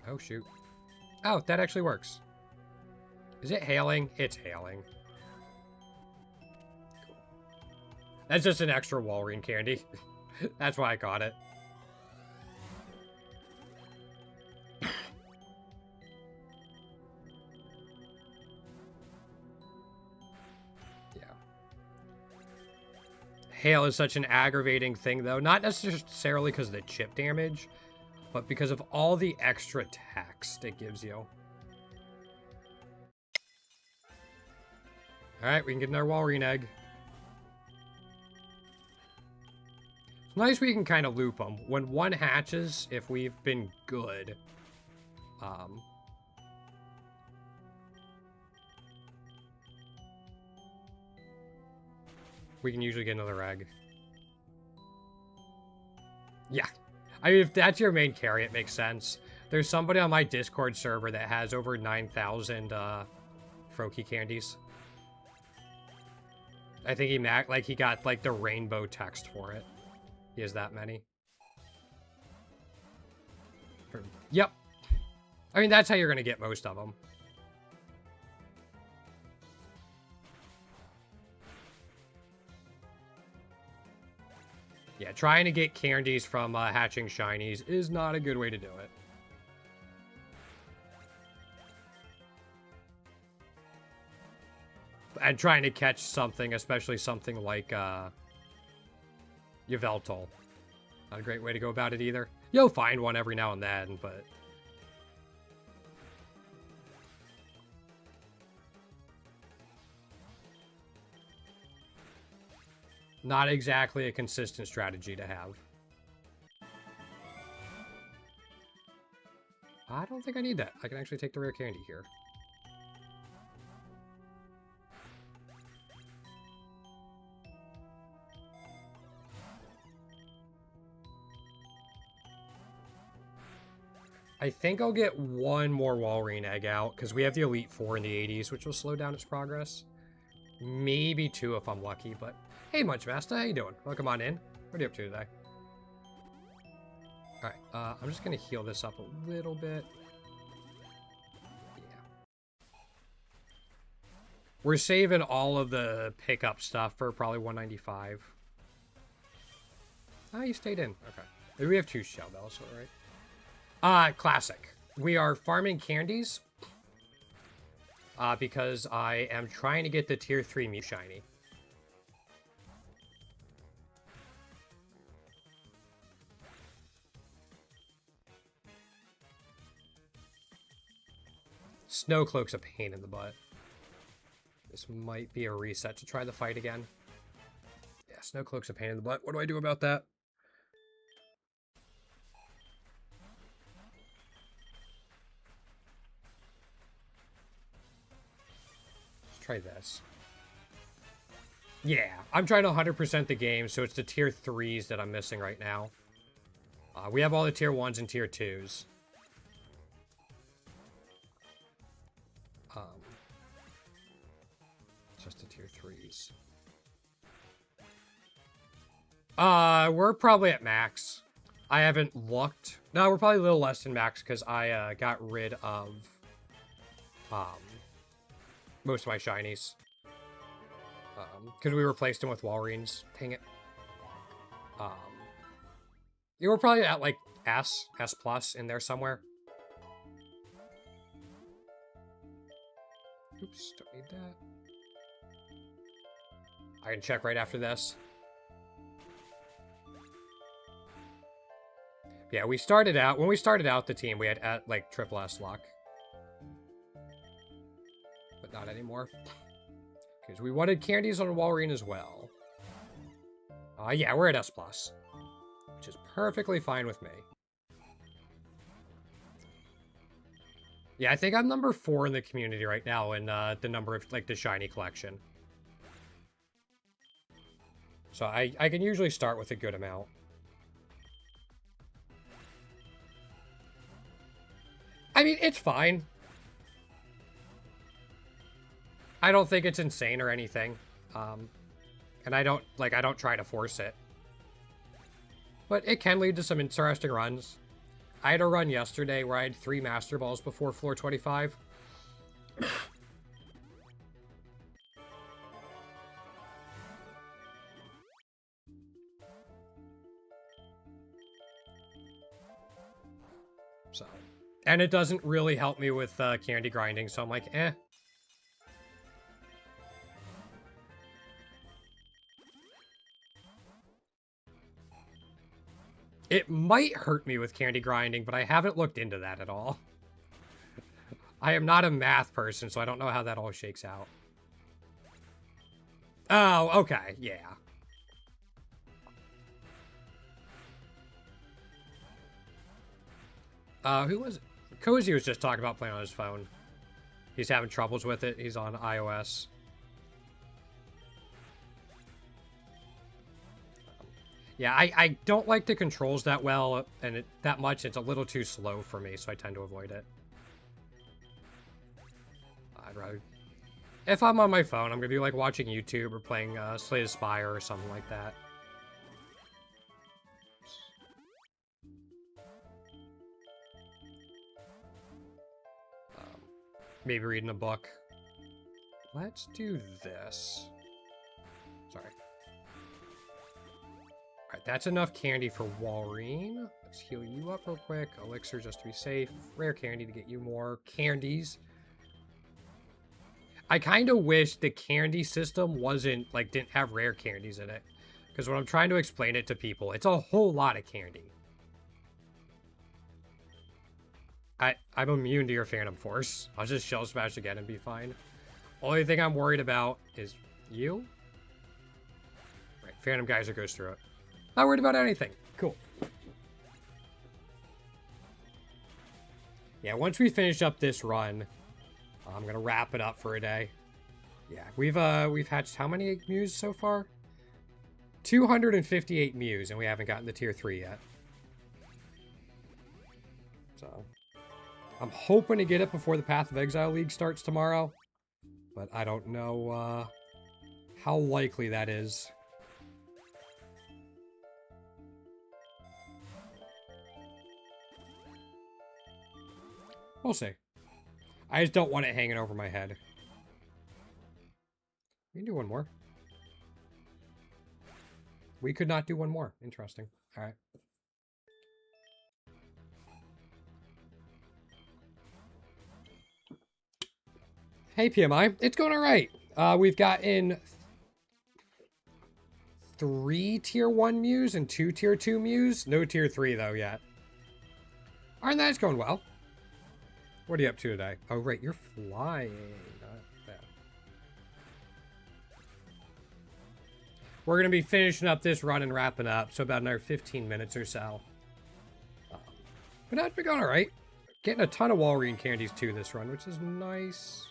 Oh, shoot. Oh, that actually works. Is it hailing? It's hailing. Cool. That's just an extra Walrein candy. That's why I got it. Hail is such an aggravating thing, though. Not necessarily because of the chip damage, but because of all the extra text it gives you. Alright, we can get another Walrein egg. It's nice we can kind of loop them. When one hatches, if we've been good, we can usually get another egg. Yeah. I mean, if that's your main carry, it makes sense. There's somebody on my Discord server that has over 9,000 Froakie candies. I think he got like the rainbow text for it. He has that many. Yep. I mean, that's how you're going to get most of them. Yeah, trying to get candies from hatching shinies is not a good way to do it. And trying to catch something, especially something like Yveltal. Not a great way to go about it either. You'll find one every now and then, but... Not exactly a consistent strategy to have. I don't think I need that. I can actually take the rare candy here. I think I'll get one more Walrein egg out, because we have the Elite Four in the 80s, which will slow down its progress. Maybe two if I'm lucky, but... Hey, Munchmaster, how you doing? Welcome on in. What are you up to today? Alright, I'm just going to heal this up a little bit. Yeah. We're saving all of the pickup stuff for probably 195. Ah, you stayed in. Okay. Maybe we have two shell bells, alright. Classic. We are farming candies. Because I am trying to get the tier 3 Mew shiny. Snowcloak's a pain in the butt. This might be a reset to try the fight again. Yeah, Snowcloak's a pain in the butt. What do I do about that? Let's try this. Yeah, I'm trying to 100% the game, so it's the tier 3s that I'm missing right now. We have all the tier 1s and tier 2s. Just the tier 3s. We're probably at max. I haven't looked. No, we're probably a little less than max because I got rid of most of my shinies. Because we replaced them with Walreins. Dang it. You were probably at like S plus in there somewhere. Oops, don't need that. I can check right after this. Yeah, we started out, when we started out the team, we had like triple S luck. But not anymore. Because we wanted candies on Walrein as well. Yeah, we're at S+. Which is perfectly fine with me. Yeah, I think I'm number 4 in the community right now in the number of, like, the shiny collection. So I can usually start with a good amount. I mean, it's fine. I don't think it's insane or anything. And I don't try to force it. But it can lead to some interesting runs. I had a run yesterday where I had 3 Master Balls before floor 25. So, and it doesn't really help me with candy grinding, so I'm like, eh. It might hurt me with candy grinding, but I haven't looked into that at all. I am not a math person, so I don't know how that all shakes out. Oh, okay, yeah. Who was it? Cozy was just talking about playing on his phone. He's having troubles with it. He's on iOS. Yeah, I don't like the controls that well, and that much. It's a little too slow for me, so I tend to avoid it. I'd rather... If I'm on my phone, I'm going to be, like, watching YouTube or playing Slay the Spire or something like that. Maybe reading a book. Let's do this. Sorry. Alright, that's enough candy for Walrein. Let's heal you up real quick. Elixir just to be safe. Rare candy to get you more candies. I kind of wish the candy system wasn't, like, didn't have rare candies in it. Because when I'm trying to explain it to people, it's a whole lot of candy. I'm immune to your Phantom Force. I'll just Shell Smash again and be fine. Only thing I'm worried about is you. Right. Phantom Geyser goes through it. Not worried about anything. Cool. Yeah, once we finish up this run, I'm gonna wrap it up for a day. Yeah, we've hatched how many Mews so far? 258 Mews, and we haven't gotten the tier 3 yet. So, I'm hoping to get it before the Path of Exile League starts tomorrow, but I don't know how likely that is. We'll see. I just don't want it hanging over my head. We can do one more. We could not do one more. Interesting. All right. Hey, PMI. It's going all right. We've gotten 3 tier 1 Mews and 2 tier 2 Mews. No tier 3, though, yet. Aren't that's going well. What are you up to today? Oh, right. You're flying. Not bad. We're going to be finishing up this run and wrapping up. So about another 15 minutes or so. But that's been going all right. Getting a ton of Walreen candies, too, this run, which is nice.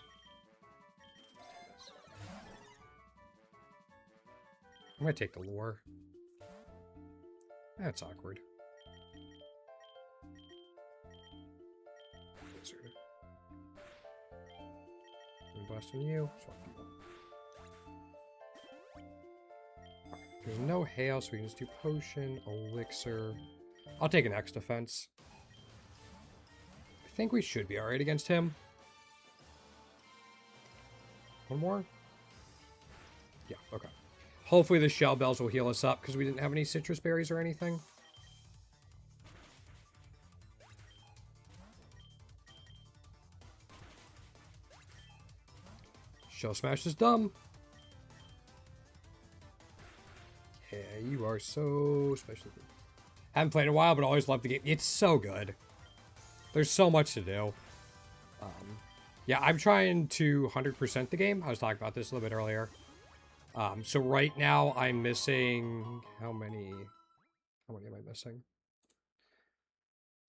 I'm going to take the lure. That's awkward. I'm busting you. Swap people. Right. There's no hail, so we can just do potion, elixir. I'll take an X defense. I think we should be alright against him. One more? Yeah, okay. Hopefully the shell bells will heal us up because we didn't have any citrus berries or anything. Shell Smash is dumb. Yeah, you are so special. Haven't played in a while, but always love the game. It's so good. There's so much to do. Yeah, I'm trying to 100% the game. I was talking about this a little bit earlier. So right now I'm missing... How many am I missing?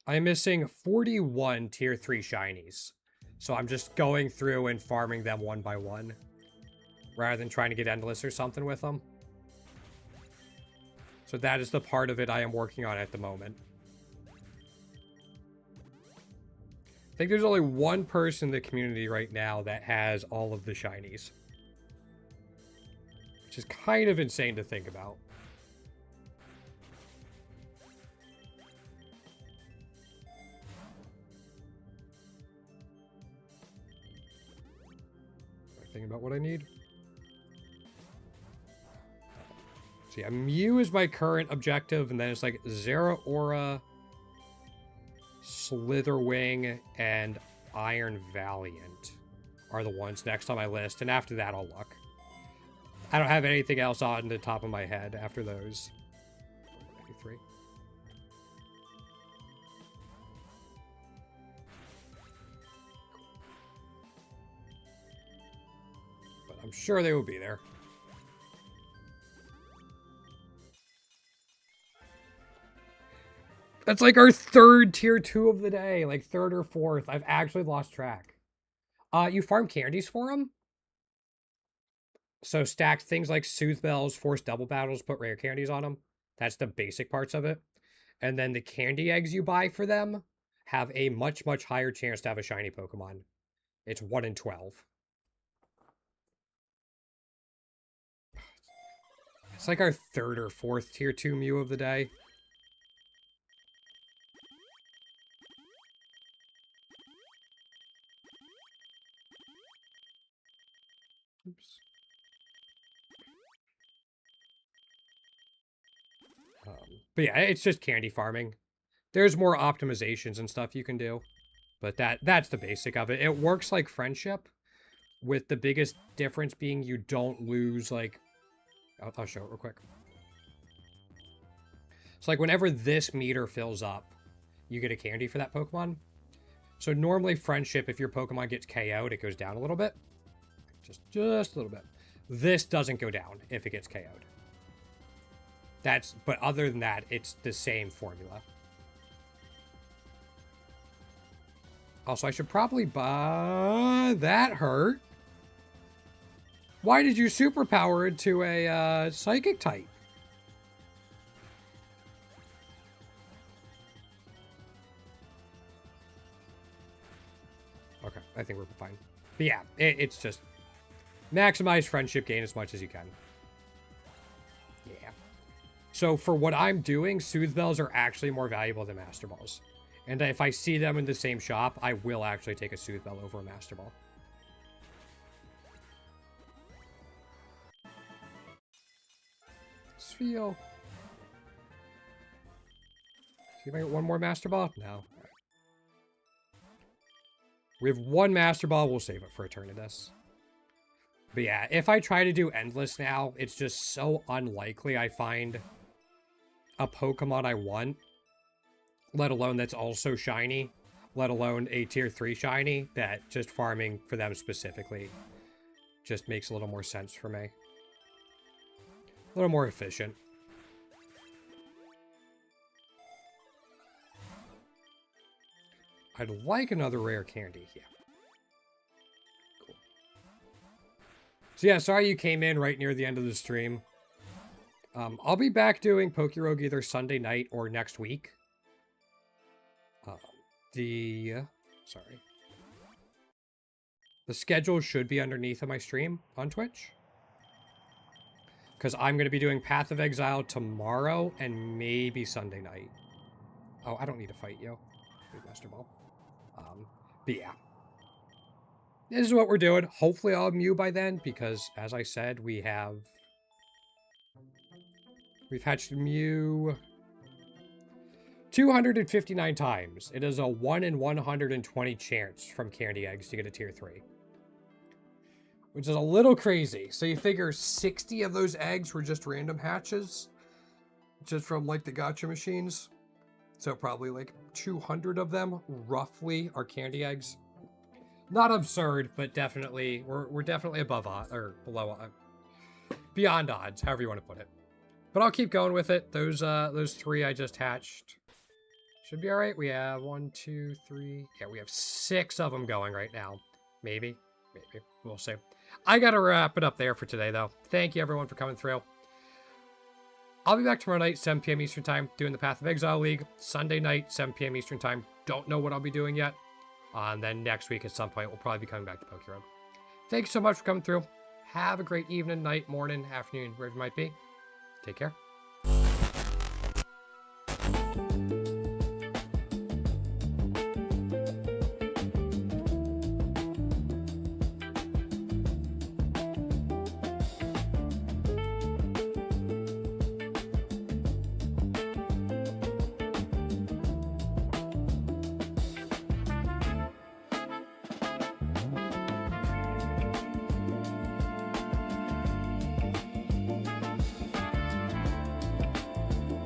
I'm missing 41 tier 3 shinies. So I'm just going through and farming them one by one, rather than trying to get endless or something with them. So that is the part of it I am working on at the moment. I think there's only one person in the community right now that has all of the shinies. Which is kind of insane to think about. Thinking about what I need. So yeah, Mew is my current objective, and then it's like Zeraora, Slitherwing, and Iron Valiant are the ones next on my list, and after that I'll look. I don't have anything else on the top of my head after those. 93. I'm sure they will be there. That's like our third tier 2 of the day. Like third or fourth. I've actually lost track. You farm candies for them? So stack things like Soothe Bells, force double battles, put rare candies on them. That's the basic parts of it. And then the candy eggs you buy for them have a much, much higher chance to have a shiny Pokemon. It's 1 in 12. It's like our third or fourth tier 2 Mew of the day. Oops. But yeah, it's just candy farming. There's more optimizations and stuff you can do. But that's the basic of it. It works like friendship, with the biggest difference being you don't lose, like... I'll show it real quick. So, like, whenever this meter fills up, you get a candy for that Pokemon. So, normally, friendship, if your Pokemon gets KO'd, it goes down a little bit. Just a little bit. This doesn't go down if it gets KO'd. But other than that, it's the same formula. Also, I should probably buy... That hurt. Why did you superpower into a psychic type? Okay, I think we're fine. But yeah, it's just maximize friendship gain as much as you can. Yeah. So for what I'm doing, Soothe Bells are actually more valuable than Master Balls. And if I see them in the same shop, I will actually take a Soothe Bell over a Master Ball. Feel. See if I get one more Master Ball? No. We have one Master Ball. We'll save it for Eternatus. But yeah, if I try to do Endless now, it's just so unlikely I find a Pokemon I want, let alone that's also shiny, let alone a tier 3 shiny, that just farming for them specifically just makes a little more sense for me. A little more efficient. I'd like another rare candy. Yeah. Cool. So yeah, sorry you came in right near the end of the stream. I'll be back doing Pokerogue either Sunday night or next week. Sorry. The schedule should be underneath of my stream on Twitch. Because I'm going to be doing Path of Exile tomorrow and maybe Sunday night. Oh, I don't need to fight you. Master Ball. But yeah. This is what we're doing. Hopefully I'll Mew by then, because as I said, we've hatched Mew 259 times. It is a 1 in 120 chance from candy eggs to get a tier 3. Which is a little crazy. So you figure 60 of those eggs were just random hatches? Just from, like, the gacha machines? So probably, like, 200 of them, roughly, are candy eggs. Not absurd, but definitely... We're definitely above odds, or below... beyond odds, however you want to put it. But I'll keep going with it. Those 3 I just hatched should be alright. We have 1, 2, 3... Yeah, we have 6 of them going right now. Maybe. Maybe. We'll see. I gotta wrap it up there for today, though. Thank you, everyone, for coming through. I'll be back tomorrow night, 7 p.m. Eastern Time, doing the Path of Exile League. Sunday night, 7 p.m. Eastern Time. Don't know what I'll be doing yet. And then next week at some point, we'll probably be coming back to Pokerogue. Thanks so much for coming through. Have a great evening, night, morning, afternoon, wherever you might be. Take care.